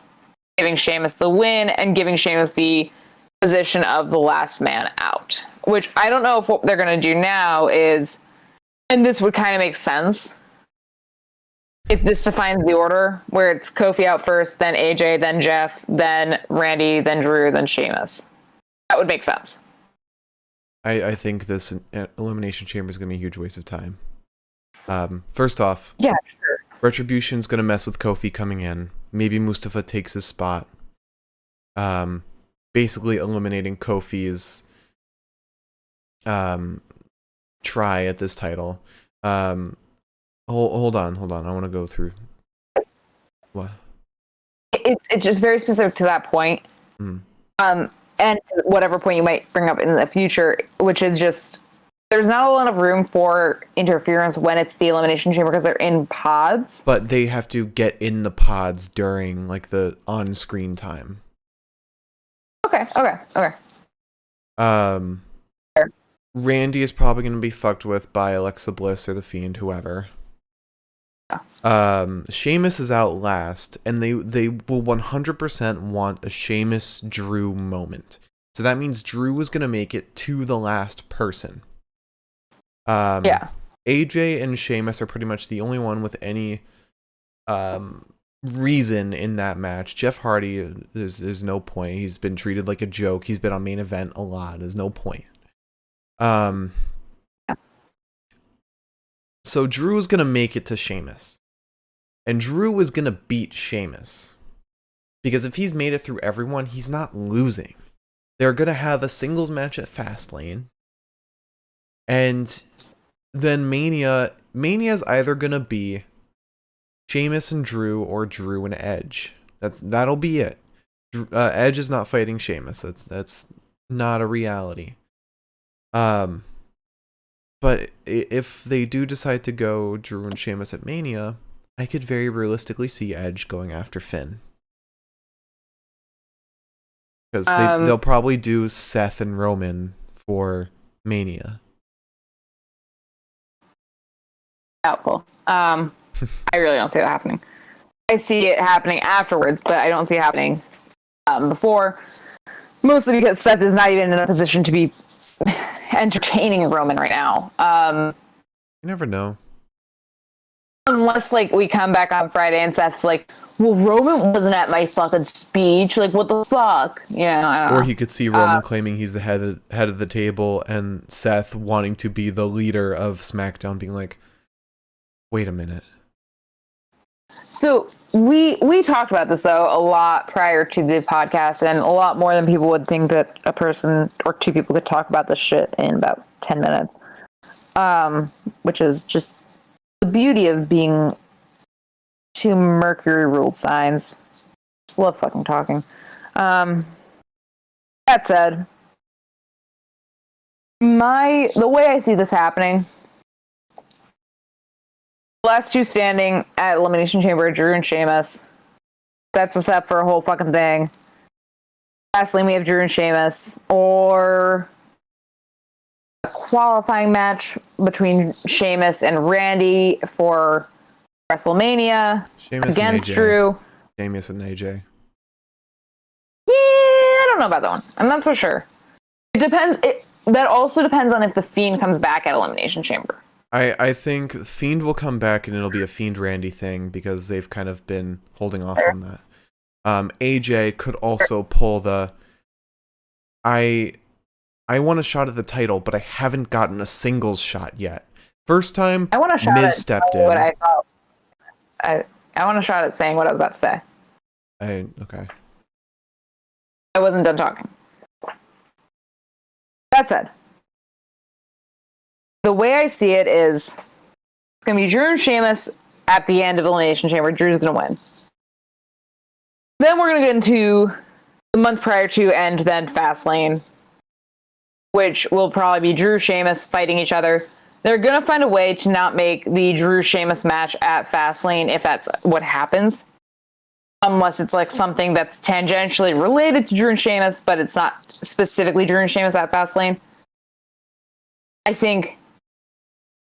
giving Sheamus the win and giving Sheamus the position of the last man out. Which I don't know if what they're going to do now is, and this would kind of make sense, if this defines the order, where it's Kofi out first, then AJ, then Jeff, then Randy, then Drew, then Sheamus. That would make sense. I think this Elimination Chamber is going to be a huge waste of time. First off, yeah, sure. Retribution's going to mess with Kofi coming in. Maybe Mustafa takes his spot. Basically eliminating Kofi's try at this title. Hold on. I want to go through. What? It's just very specific to that point. Mm. And whatever point you might bring up in the future, which is just, there's not a lot of room for interference when it's the Elimination Chamber because they're in pods. But they have to get in the pods during like the on-screen time. Okay. Sure. Randy is probably going to be fucked with by Alexa Bliss or The Fiend, whoever. Sheamus is out last, and they will 100% want a Sheamus Drew moment. So that means Drew is gonna make it to the last person. AJ and Sheamus are pretty much the only one with any reason in that match. Jeff Hardy, there's no point. He's been treated like a joke. He's been on main event a lot. There's no point. So Drew is gonna make it to Sheamus. And Drew is going to beat Sheamus. Because if he's made it through everyone, he's not losing. They're going to have a singles match at Fastlane. And then Mania's either going to be Sheamus and Drew or Drew and Edge. That'll be it. Edge is not fighting Sheamus. That's not a reality. But if they do decide to go Drew and Sheamus at Mania, I could very realistically see Edge going after Finn. Because they'll probably do Seth and Roman for Mania. Doubtful. I really don't see that happening. I see it happening afterwards, but I don't see it happening before. Mostly because Seth is not even in a position to be entertaining Roman right now. You never know. Unless, like, we come back on Friday and Seth's like, well, Roman wasn't at my fucking speech. Like, what the fuck? You know, I don't know. Or he could see Roman claiming he's the head of the table, and Seth wanting to be the leader of SmackDown, being like, wait a minute. So we talked about this, though, a lot prior to the podcast, and a lot more than people would think that a person or two people could talk about this shit in about 10 minutes. Which is just the beauty of being two Mercury-ruled signs. Just love fucking talking. That said, the way I see this happening, the last two standing at Elimination Chamber, Drew and Sheamus, sets us up for a whole fucking thing. Lastly, we have Drew and Sheamus, or a qualifying match between Sheamus and Randy for WrestleMania against Drew. Sheamus and AJ. Yeah, I don't know about that one. I'm not so sure. It depends. That also depends on if the Fiend comes back at Elimination Chamber. I think Fiend will come back and it'll be a Fiend Randy thing because they've kind of been holding off on that. AJ could also pull the I want a shot at the title, but I haven't gotten a singles shot yet. First time, I want a shot Miz at stepped in. What I thought. I want a shot at saying what I was about to say. Okay. I wasn't done talking. That said, the way I see it is it's going to be Drew and Sheamus at the end of Elimination Chamber. Drew's going to win. Then we're going to get into the month prior to and then Fastlane, which will probably be Drew Sheamus fighting each other. They're going to find a way to not make the Drew Sheamus match at Fastlane if that's what happens. Unless it's like something that's tangentially related to Drew and Sheamus, but it's not specifically Drew and Sheamus at Fastlane. I think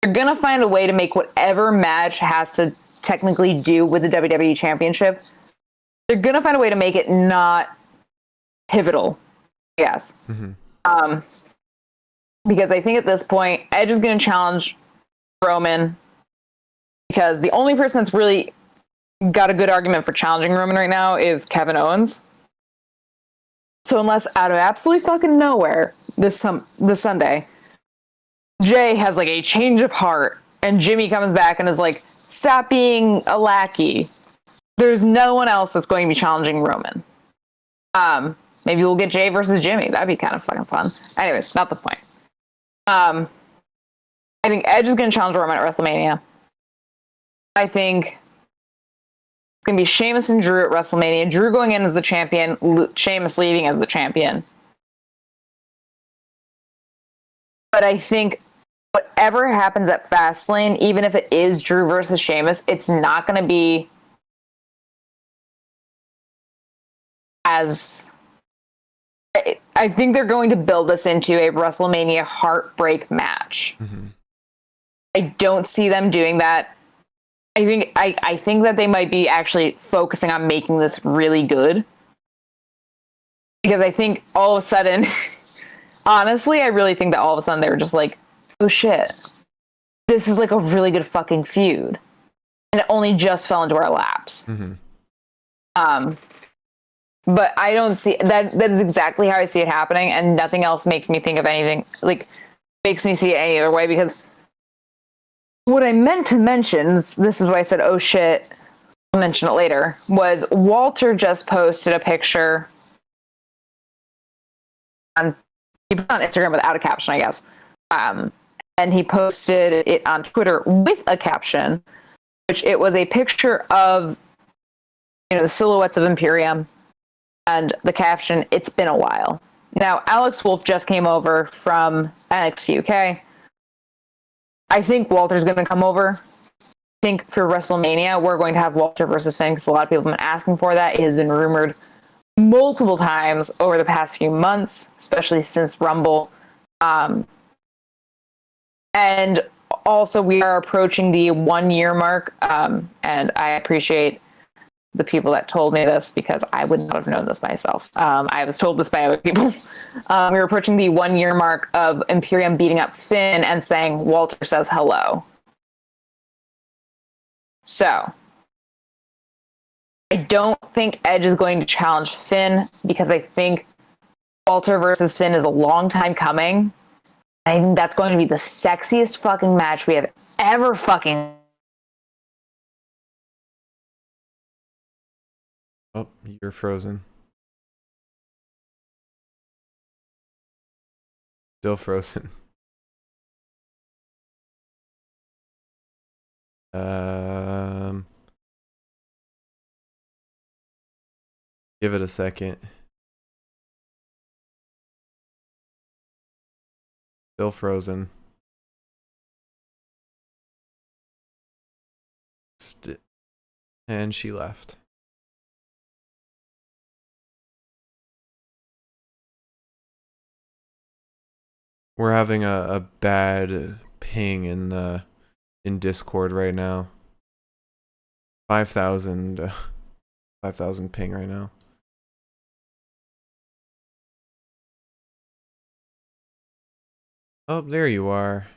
they're going to find a way to make whatever match has to technically do with the WWE Championship. They're going to find a way to make it not pivotal, I guess. Mm-hmm. Because I think at this point, Edge is going to challenge Roman. Because the only person that's really got a good argument for challenging Roman right now is Kevin Owens. So unless out of absolutely fucking nowhere this Sunday, Jay has like a change of heart and Jimmy comes back and is like, stop being a lackey. There's no one else that's going to be challenging Roman. Maybe we'll get Jay versus Jimmy. That'd be kind of fucking fun. Anyways, not the point. I think Edge is going to challenge Roman at WrestleMania. I think it's going to be Sheamus and Drew at WrestleMania. Drew going in as the champion, Sheamus leaving as the champion. But I think whatever happens at Fastlane, even if it is Drew versus Sheamus, it's not going to be as... I think they're going to build this into a WrestleMania heartbreak match. Mm-hmm. I don't see them doing that I think that they might be actually focusing on making this really good. Because I think all of a sudden, honestly, I really think that all of a sudden they were just like, oh shit, this is like a really good fucking feud. And it only just fell into our laps. But I don't see that. That is exactly how I see it happening, and nothing else makes me think of anything, like, makes me see it any other way, because what I meant to mention, this is why I said, oh shit, I'll mention it later, was Walter just posted a picture he put it on Instagram without a caption, I guess. And he posted it on Twitter with a caption, which it was a picture of, the silhouettes of Imperium, and the caption, "It's been a while." Now, Alex Wolf just came over from NXT UK. I think Walter's going to come over. I think for WrestleMania, we're going to have Walter versus Finn, because a lot of people have been asking for that. It has been rumored multiple times over the past few months, especially since Rumble. And also, we are approaching the 1 year mark, and I appreciate the people that told me this, because I would not have known this myself. I was told this by other people. We're approaching the 1 year mark of Imperium beating up Finn and saying, Walter says hello. So, I don't think Edge is going to challenge Finn, because I think Walter versus Finn is a long time coming. I think that's going to be the sexiest fucking match we have ever fucking. Oh, you're frozen. Still frozen. Give it a second. Still frozen. And she left. We're having a bad ping in Discord right now. 5,000 ping right now. Oh, there you are.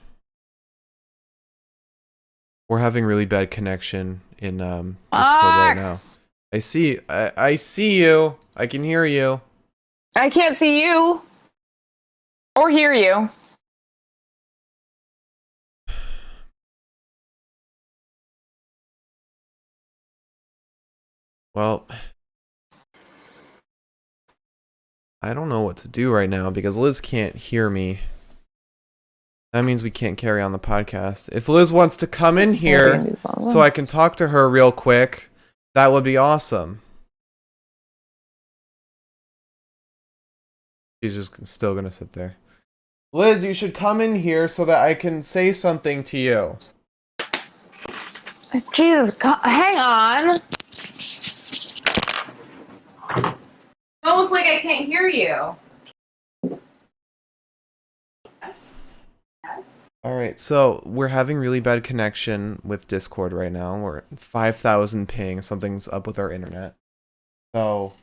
We're having really bad connection in Discord right now. I see you. I can hear you. I can't see you or hear you. Well, I don't know what to do right now because Liz can't hear me. That means we can't carry on the podcast. If Liz wants to come in here so I can talk to her real quick, that would be awesome. She's just still gonna sit there. Liz, you should come in here so that I can say something to you. Jesus, hang on. It's almost like I can't hear you. Yes. Alright, so we're having really bad connection with Discord right now. We're at 5,000 ping. Something's up with our internet. So...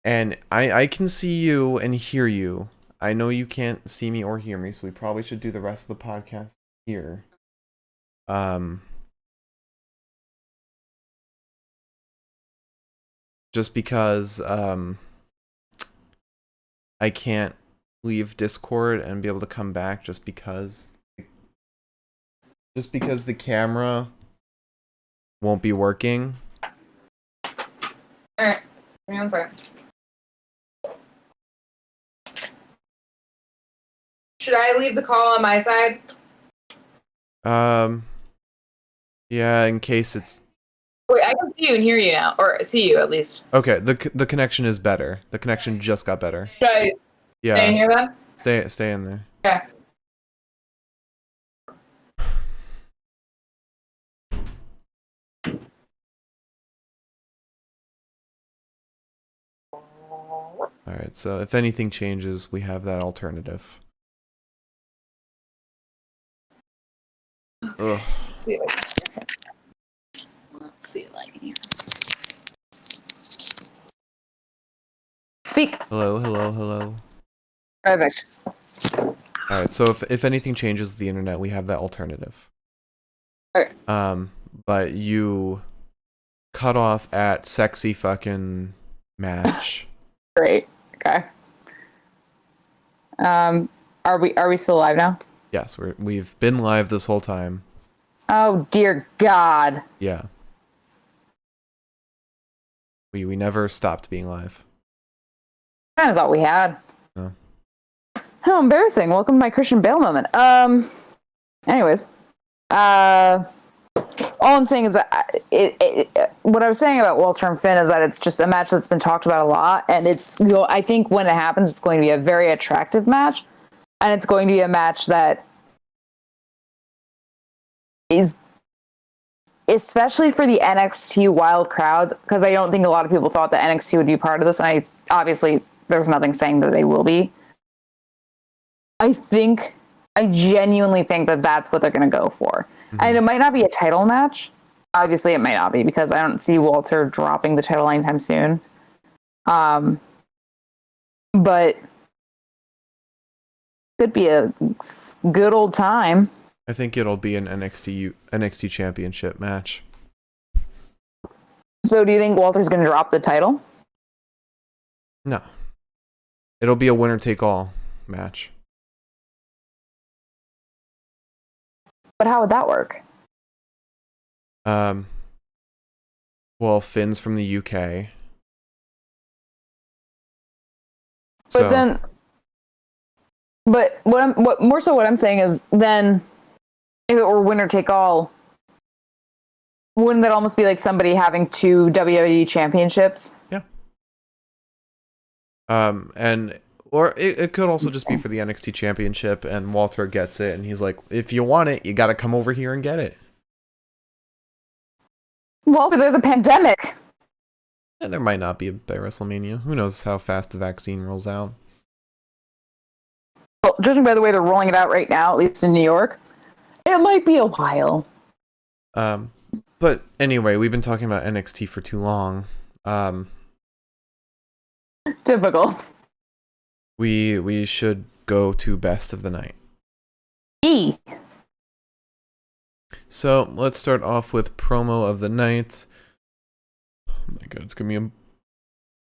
And I can see you and hear you. I know you can't see me or hear me, so we probably should do the rest of the podcast here. Just because I can't leave Discord and be able to come back just because the camera won't be working. Alright, give me 1 second. Should I leave the call on my side? Yeah, in case it's... Wait, I can see you and hear you now, or see you at least. Okay, the connection is better. The connection just got better. Should I Yeah. stay in here then? Stay in there. Okay. Alright, so if anything changes, we have that alternative. Okay. Ugh. Let's see if I can hear him. Let's see if I can hear him. Speak. Hello, hello, hello. Perfect. Alright, so if anything changes with the internet, we have that alternative. Alright. But you cut off at sexy fucking match. Great. Okay. Are we still live now? Yes, we've been live this whole time. Oh dear God. Yeah. We never stopped being live. I kind of thought we had. No. How embarrassing. Welcome to my Christian Bale moment. Anyways. All I'm saying is that what I was saying about Walter and Finn is that it's just a match that's been talked about a lot, and it's, you know, I think when it happens, it's going to be a very attractive match, and it's going to be a match that is, especially for the NXT wild crowds, because I don't think a lot of people thought that NXT would be part of this, and obviously there's nothing saying that they will be. I genuinely think that that's what they're going to go for. Mm-hmm. And it might not be a title match. Obviously, it might not be, because I don't see Walter dropping the title anytime soon. But could be a good old time. I think it'll be an NXT Championship match. So do you think Walter's going to drop the title? No. It'll be a winner-take-all match. But how would that work? Well, Finn's from the UK. But what I'm saying is, then if it were winner take all, wouldn't that almost be like somebody having two WWE championships? Yeah. Or it could also just be for the NXT Championship, and Walter gets it, and he's like, if you want it, you gotta come over here and get it. Walter, there's a pandemic. And there might not be by WrestleMania. Who knows how fast the vaccine rolls out. Well, judging by the way they're rolling it out right now, at least in New York, it might be a while. But anyway, we've been talking about NXT for too long. Typical. We should go to best of the night. So let's start off with promo of the night. Oh my god, it's gonna be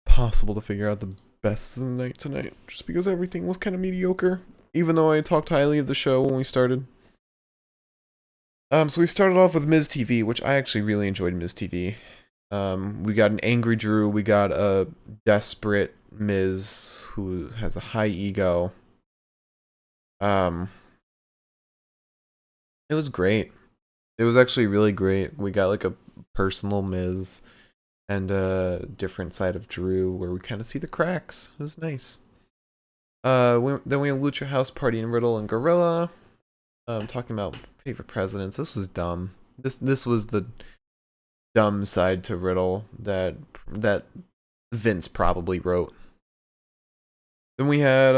impossible to figure out the best of the night tonight, just because everything was kind of mediocre, even though I talked highly of the show when we started. So we started off with Miz TV, which I actually really enjoyed Miz TV. We got an angry Drew, we got a desperate Miz who has a high ego. It was great. It was actually really great. We got like a personal Miz and a different side of Drew where we kind of see the cracks. It was nice. Then we have Lucha House Party and Riddle and Gorilla. Talking about favorite presidents. This was dumb. This was the dumb side to Riddle that Vince probably wrote. Then we had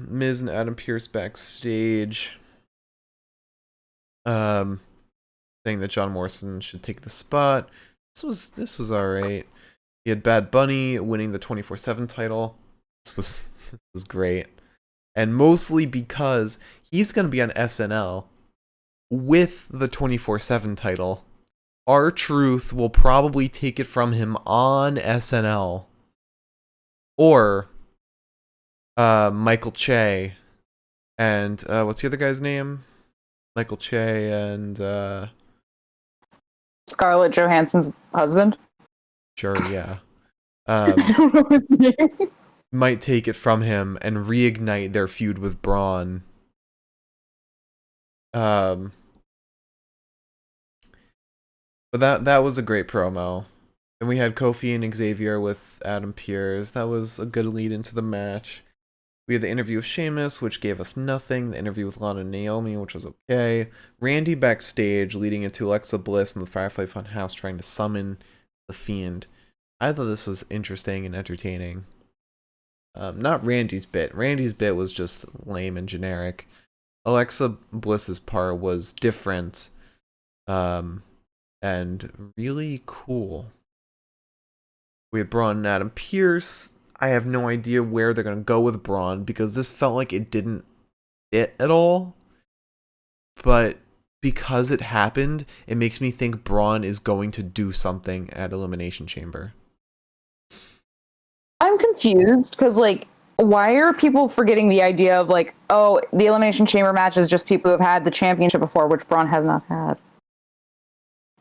Miz and Adam Pearce backstage, saying that John Morrison should take the spot. This was alright. He had Bad Bunny winning the 24/7 title. This was great, and mostly because he's gonna be on SNL with the 24/7 title. R-Truth will probably take it from him on SNL, or Michael Che and what's the other guy's name? Michael Che and Scarlett Johansson's husband. Sure, yeah. I don't know his name. Might take it from him and reignite their feud with Braun. But that was a great promo. And we had Kofi and Xavier with Adam Pearce. That was a good lead into the match. We had the interview with Sheamus, which gave us nothing. The interview with Lana and Naomi, which was okay. Randy backstage, leading into Alexa Bliss and the Firefly Funhouse trying to summon the Fiend. I thought this was interesting and entertaining. Not Randy's bit. Randy's bit was just lame and generic. Alexa Bliss's part was different. And really cool. We had Braun and Adam Pearce. I have no idea where they're going to go with Braun because this felt like it didn't fit at all. But because it happened, it makes me think Braun is going to do something at Elimination Chamber. I'm confused because, like, why are people forgetting the idea of, like, oh, the Elimination Chamber match is just people who have had the championship before, which Braun has not had?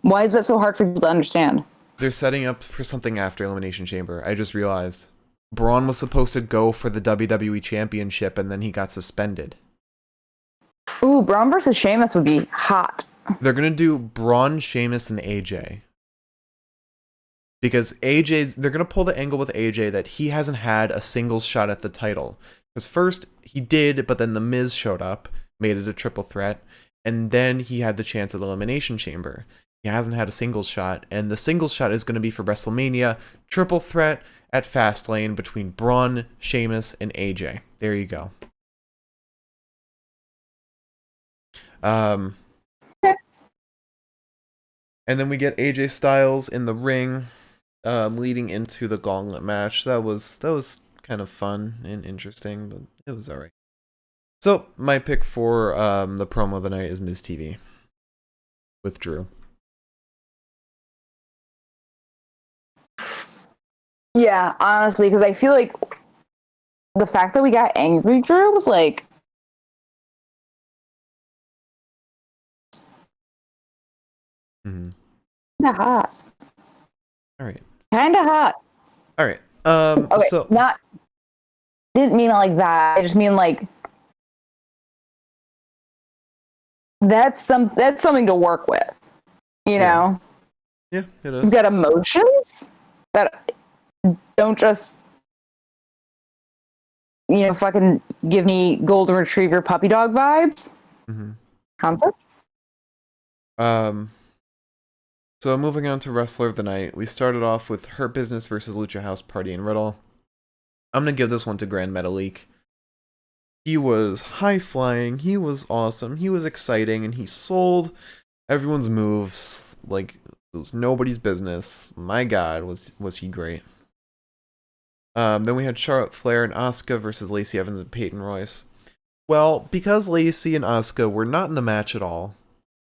Why is that so hard for people to understand? They're setting up for something after Elimination Chamber. I just realized. Braun was supposed to go for the WWE Championship, and then he got suspended. Ooh, Braun versus Sheamus would be hot. They're going to do Braun, Sheamus, and AJ. Because they're going to pull the angle with AJ that he hasn't had a singles shot at the title. Because first, he did, but then The Miz showed up, made it a triple threat, and then he had the chance at Elimination Chamber. He hasn't had a singles shot, and the singles shot is going to be for WrestleMania, triple threat at Fastlane between Braun, Sheamus, and AJ. There you go. Okay. And then we get AJ Styles in the ring, leading into the Gauntlet match. That was kind of fun and interesting, but it was alright. So my pick for the promo of the night is Miz TV with Drew. Yeah, honestly, because I feel like the fact that we got Angry Drew was like, Mm-hmm. kinda hot. All right. Kinda hot. All right. Okay, So didn't mean it like that. I just mean like that's something to work with. You know? Yeah, it is. He's got emotions that don't just, you know, fucking give me golden retriever puppy dog vibes. Mm-hmm. Concept. So moving on to Wrestler of the Night, we started off with Hurt Business versus Lucha House Party and Riddle. I'm gonna give this one to Grand Metalik. He was high flying, he was awesome, he was exciting, and he sold everyone's moves like it was nobody's business. My God, was he great. Then we had Charlotte Flair and Asuka versus Lacey Evans and Peyton Royce. Well, because Lacey and Asuka were not in the match at all,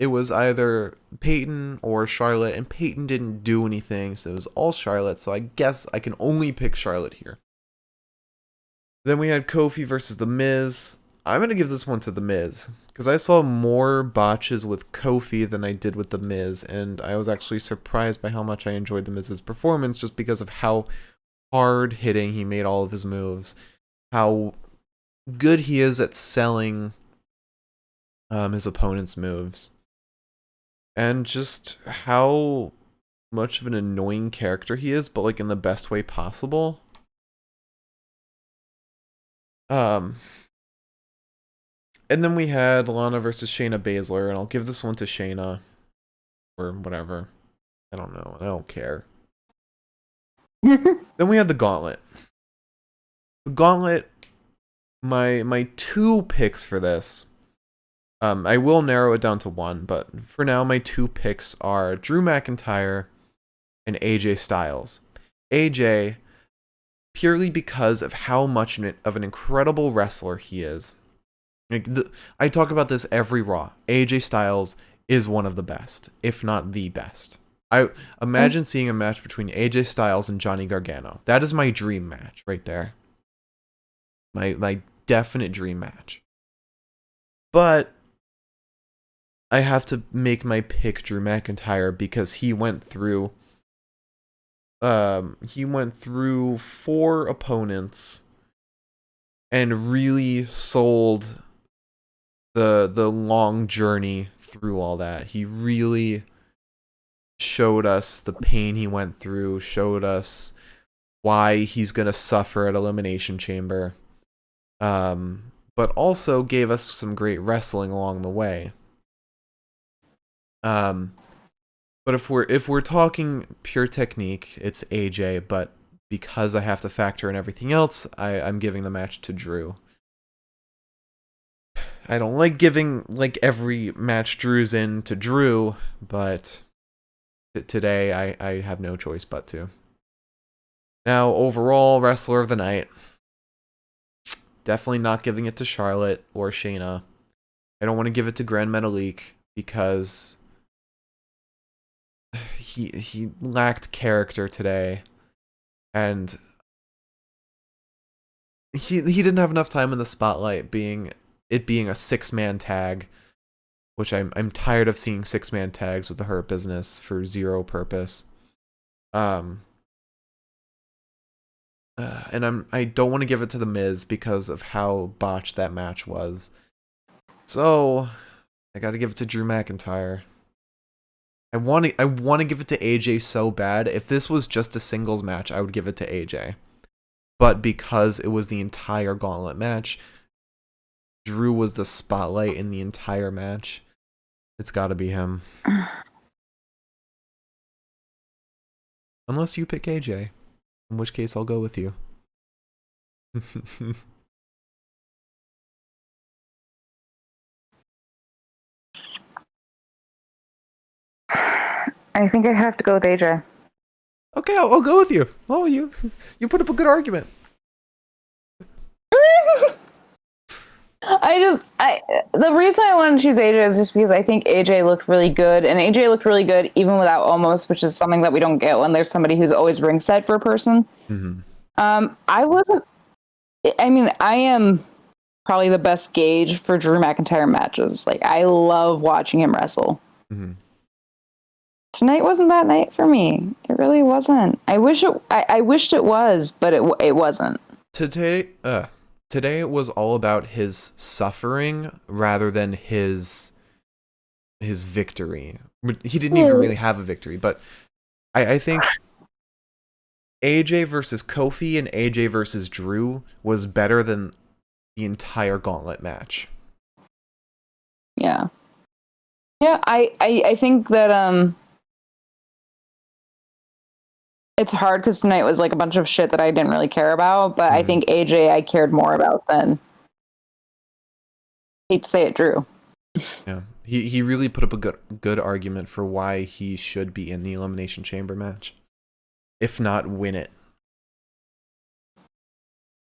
it was either Peyton or Charlotte, and Peyton didn't do anything, so it was all Charlotte, so I guess I can only pick Charlotte here. Then we had Kofi versus The Miz. I'm going to give this one to The Miz, because I saw more botches with Kofi than I did with The Miz, and I was actually surprised by how much I enjoyed The Miz's performance, just because of how hard hitting he made all of his moves, how good he is at selling his opponent's moves, and just how much of an annoying character he is, but like in the best way possible. And then we had Lana versus Shayna Basler, and I'll give this one to Shayna, or whatever. I don't know. I don't care. Then we had the Gauntlet. The Gauntlet, my two picks for this. I will narrow it down to one, but for now, my two picks are Drew McIntyre and AJ Styles. AJ, purely because of how much of an incredible wrestler he is. Like I talk about this every Raw. AJ Styles is one of the best, if not the best. I imagine seeing a match between AJ Styles and Johnny Gargano. That is my dream match right there. My definite dream match. But I have to make my pick Drew McIntyre because he went through 4 opponents and really sold the long journey through all that. He really showed us the pain he went through, showed us why he's going to suffer at Elimination Chamber, but also gave us some great wrestling along the way. But if we're talking pure technique, it's AJ, but because I have to factor in everything else, I'm giving the match to Drew. I don't like giving like every match Drew's in to Drew, but today I have no choice but to. Now, overall wrestler of the night, definitely not giving it to Charlotte or Shayna. I don't want to give it to Grand Metalik because he lacked character today, and he didn't have enough time in the spotlight, being a 6-man tag, which I'm tired of seeing 6-man tags with the Hurt Business for zero purpose. And I don't want to give it to The Miz because of how botched that match was. So I got to give it to Drew McIntyre. I want to give it to AJ so bad. If this was just a singles match, I would give it to AJ. But because it was the entire Gauntlet match, Drew was the spotlight in the entire match. It's got to be him. Unless you pick AJ, in which case I'll go with you. I think I have to go with AJ. Okay, I'll go with you. Oh, you put up a good argument. The reason I wanted to choose AJ is just because I think AJ looked really good, and AJ looked really good even without almost, which is something that we don't get when there's somebody who's always ringside for a person. Mm-hmm. I am probably the best gauge for Drew McIntyre matches. Like, I love watching him wrestle. Mm-hmm. Tonight wasn't that night for me. It really wasn't. I wished it was, but it wasn't. Today it was all about his suffering rather than his victory. He didn't even really have a victory, but I think AJ versus Kofi and AJ versus Drew was better than the entire Gauntlet match. Yeah. Yeah, I think that it's hard because tonight was like a bunch of shit that I didn't really care about, but I think AJ I cared more about than, hate to say it, Drew. Yeah, he really put up a good argument for why he should be in the Elimination Chamber match, if not win it.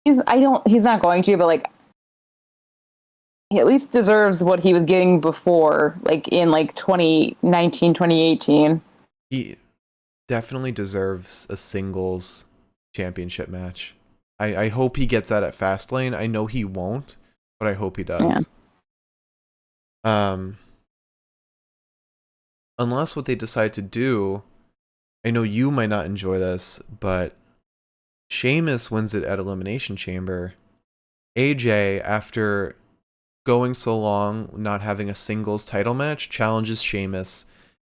He's not going to, but like, he at least deserves what he was getting before, like in like 2019, 2018. He definitely deserves a singles championship match. I hope he gets that at Fastlane. I know he won't, but I hope he does. Yeah. Unless what they decide to do, I know you might not enjoy this, but Sheamus wins it at Elimination Chamber. AJ, after going so long not having a singles title match, challenges Sheamus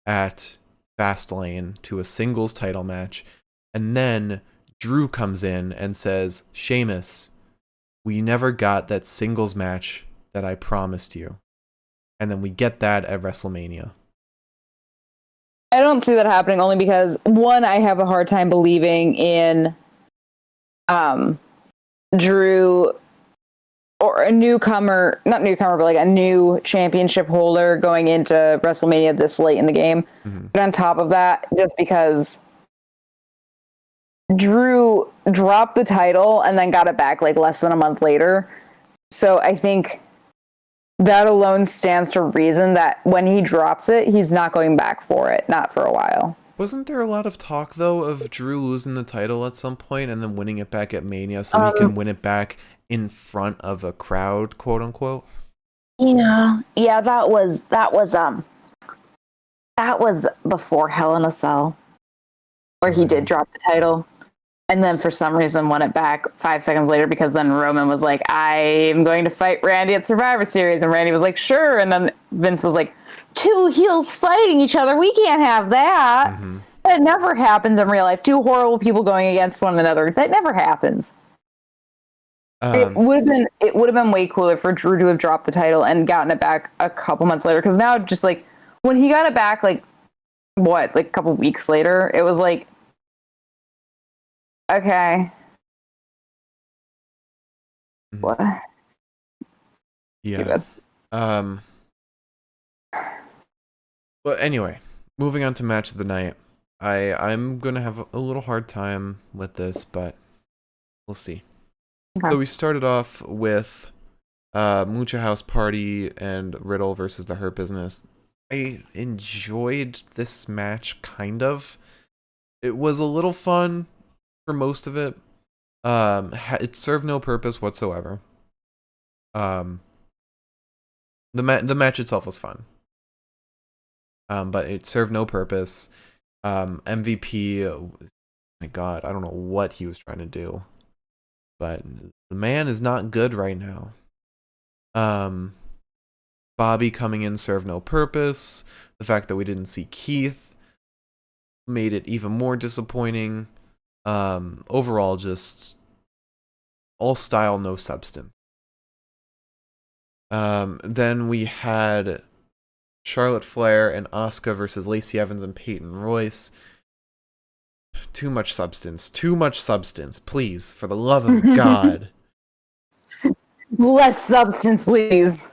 at Fastlane to a singles title match, and then Drew comes in and says, Sheamus, we never got that singles match that I promised you. And then we get that at WrestleMania. I don't see that happening, only because, one, I have a hard time believing in Drew or a newcomer, not newcomer, but like a new championship holder going into WrestleMania this late in the game. Mm-hmm. But on top of that, just because Drew dropped the title and then got it back like less than a month later. So I think that alone stands to reason that when he drops it, he's not going back for it, not for a while. Wasn't there a lot of talk, though, of Drew losing the title at some point and then winning it back at Mania so he can win it back in front of a crowd, quote unquote? Yeah, that was before Hell in a Cell, where he did drop the title, and then for some reason won it back 5 seconds later, because then Roman was like, "I'm going to fight Randy at Survivor Series," and Randy was like, "Sure," and then Vince was like, "Two heels fighting each other, we can't have that." Mm-hmm. That never happens in real life. Two horrible people going against one another. That never happens. It would have been way cooler for Drew to have dropped the title and gotten it back a couple months later. Because now, just like when he got it back, like a couple weeks later, it was like, okay, what? Yeah. But anyway, moving on to match of the night. I'm gonna have a little hard time with this, but we'll see. Okay. So we started off with Lucha House Party and Riddle versus the Hurt Business. I enjoyed this match, kind of. It was a little fun for most of it. It served no purpose whatsoever. The match itself was fun. But it served no purpose. MVP, oh my god, I don't know what he was trying to do. But the man is not good right now. Bobby coming in served no purpose. The fact that we didn't see Keith made it even more disappointing. Overall, just all style, no substance. Then we had Charlotte Flair and Asuka versus Lacey Evans and Peyton Royce. Too much substance. Too much substance. Please, for the love of God. Less substance, please.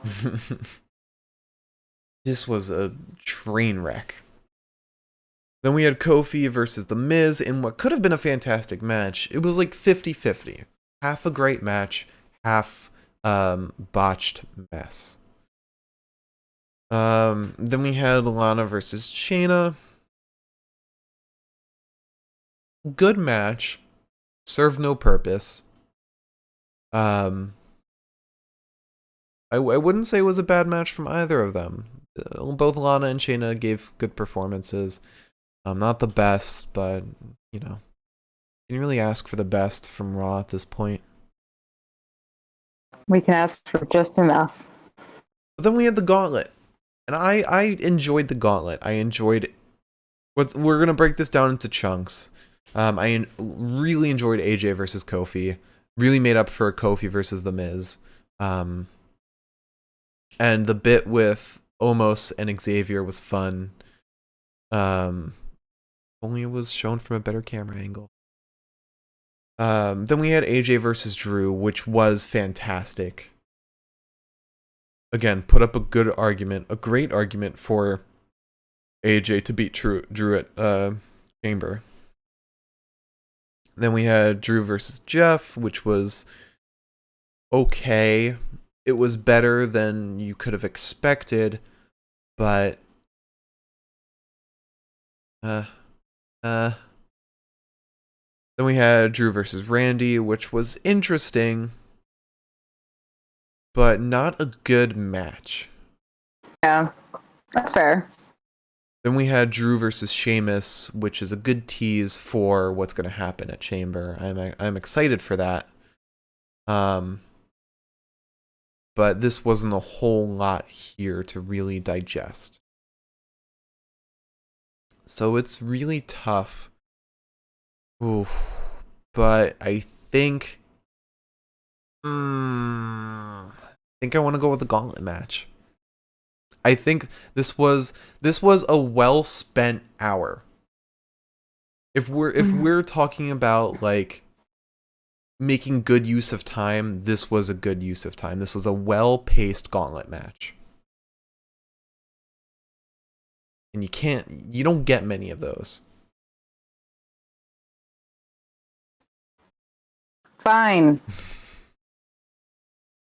This was a train wreck. Then we had Kofi versus The Miz in what could have been a fantastic match. It was like 50-50. Half a great match, half botched mess. Then we had Lana versus Shayna. Good match. Served no purpose. I wouldn't say it was a bad match from either of them. Both Lana and Shayna gave good performances. Not the best, but, you know. Can you really ask for the best from Raw at this point? We can ask for just enough. But then we had the Gauntlet. And I enjoyed the Gauntlet. I enjoyed... We're going to break this down into chunks. I really enjoyed AJ versus Kofi. Really made up for Kofi versus The Miz. And the bit with Omos and Xavier was fun. Only it was shown from a better camera angle. Then we had AJ versus Drew, which was fantastic. Again, put up a good argument, a great argument for AJ to beat Drew at Chamber. Then we had Drew versus Jeff, which was okay. It was better than you could have expected, but then we had Drew versus Randy, which was interesting, but not a good match. Yeah, that's fair. Then we had Drew versus Sheamus, which is a good tease for what's going to happen at Chamber. I'm excited for that. But this wasn't a whole lot here to really digest. So it's really tough. Oof. But I think I want to go with the Gauntlet match. I think this was a well-spent hour. If we're talking about like making good use of time, this was a good use of time. This was a well-paced Gauntlet match. And you don't get many of those. Fine.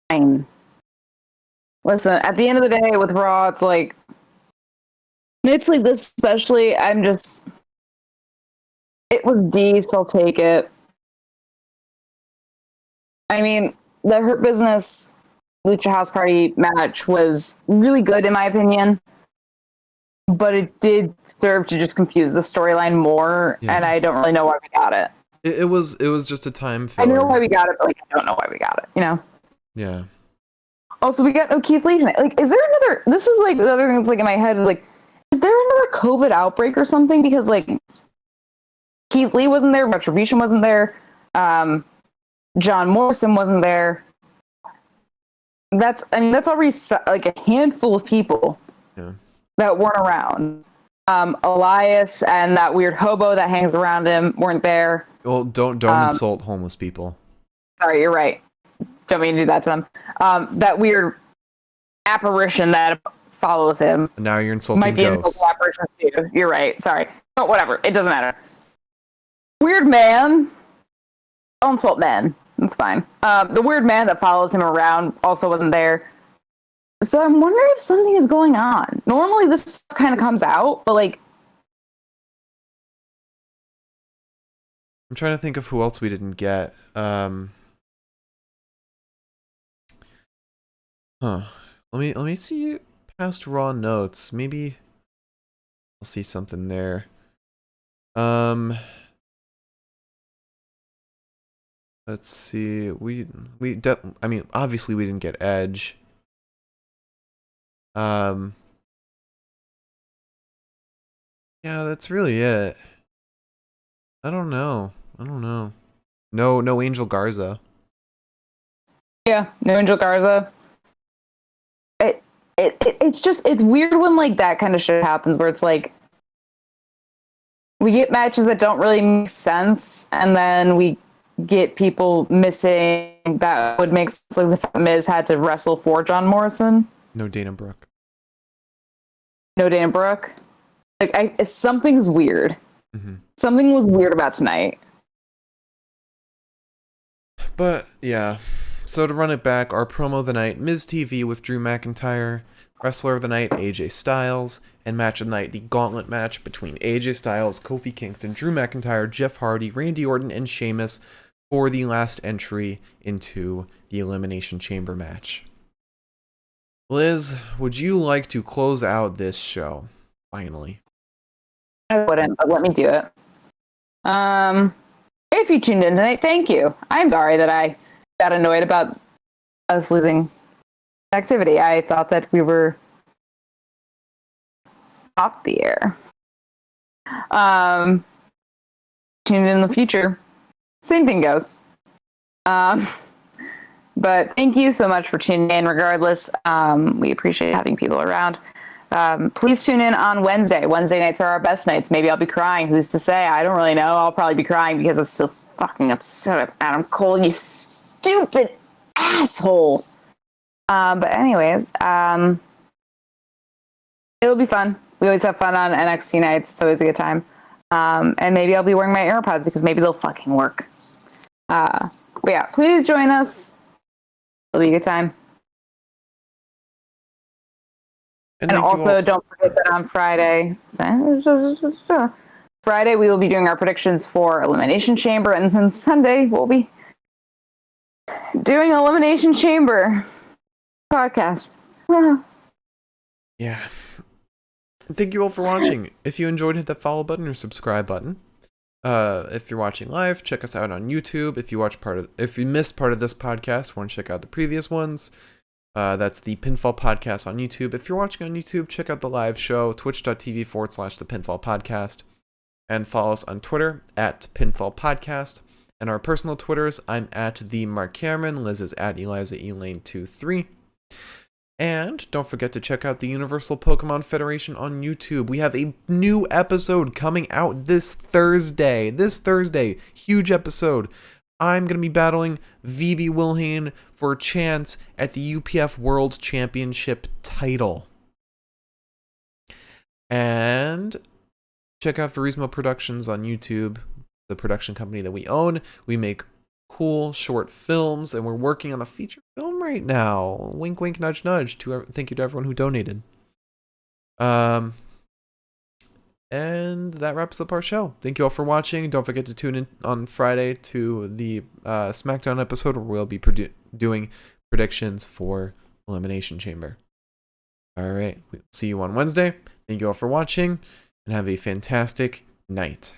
Fine. Listen, at the end of the day with Raw, it's like this especially, it was D, so I'll take it. I mean, the Hurt Business Lucha House Party match was really good in my opinion, but it did serve to just confuse the storyline more, and I don't really know why we got it. It was just a time filler. I know why we got it, but like I don't know why we got it, you know? Yeah. Also, we got no Keith Lee tonight. Like, is there another... This is, like, the other thing that's, like, in my head is, like, is there another COVID outbreak or something? Because, like, Keith Lee wasn't there, Retribution wasn't there, John Morrison wasn't there. That's already, like, a handful of people that weren't around. Elias and that weird hobo that hangs around him weren't there. Well, don't insult homeless people. Sorry, you're right. Don't mean to do that to them. That weird apparition that follows him. And now you're insulting Might be ghosts. insulting apparitions too. You're right. Sorry. But whatever. It doesn't matter. Weird man. Don't insult men. It's fine. The weird man that follows him around also wasn't there. So I'm wondering if something is going on. Normally this kind of comes out, but like... I'm trying to think of who else we didn't get. Huh. Let me see past Raw notes. Maybe I'll see something there. Let's see. I mean, obviously we didn't get Edge. Yeah, that's really it. I don't know. No Angel Garza. Yeah, no Angel Garza. It's weird when like that kind of shit happens where it's like we get matches that don't really make sense and then we get people missing that would make sense. Like the Miz had to wrestle for John Morrison. No Dana Brooke. No Dana Brooke. Like something's weird. Mm-hmm. Something was weird about tonight. But yeah, so to run it back, our promo of the night, Miz TV with Drew McIntyre, Wrestler of the Night, AJ Styles, and Match of the Night, the Gauntlet Match between AJ Styles, Kofi Kingston, Drew McIntyre, Jeff Hardy, Randy Orton, and Sheamus for the last entry into the Elimination Chamber match. Liz, would you like to close out this show? Finally. I wouldn't, but let me do it. If you tuned in tonight, thank you. I'm sorry that I got annoyed about us losing activity. I thought that we were off the air. Tune in the future. Same thing goes. But thank you so much for tuning in regardless. We appreciate having people around. Please tune in on Wednesday. Wednesday nights are our best nights. Maybe I'll be crying. Who's to say? I don't really know. I'll probably be crying because I'm so fucking upset at Adam Cole, you stupid asshole. But anyways, it'll be fun. We always have fun on NXT nights. It's always a good time. And maybe I'll be wearing my AirPods because maybe they'll fucking work. But yeah, please join us. It'll be a good time. And also, don't forget that on Friday, we will be doing our predictions for Elimination Chamber, and then Sunday we'll be doing Elimination Chamber podcast. Yeah. Thank you all for watching. If you enjoyed, hit that follow button or subscribe button. If you're watching live, check us out on YouTube. If you missed part of this podcast, want to check out the previous ones. That's the Pinfall Podcast on YouTube. If you're watching on YouTube, check out the live show, twitch.tv/The Pinfall Podcast. And follow us on Twitter at Pinfall Podcast. And our personal Twitters, I'm at the Mark Cameron, Liz is at Eliza Elaine23. And don't forget to check out the Universal Pokemon Federation on YouTube. We have a new episode coming out this Thursday. Huge episode. I'm going to be battling VB Wilhane for a chance at the UPF World Championship title. And check out Verismo Productions on YouTube, the production company that we own. We make cool short films, and we're working on a feature film right now. Wink, wink, nudge, nudge. Thank you to everyone who donated. And that wraps up our show. Thank you all for watching. Don't forget to tune in on Friday to the SmackDown episode where we'll be doing predictions for Elimination Chamber. All right. We'll see you on Wednesday. Thank you all for watching and have a fantastic night.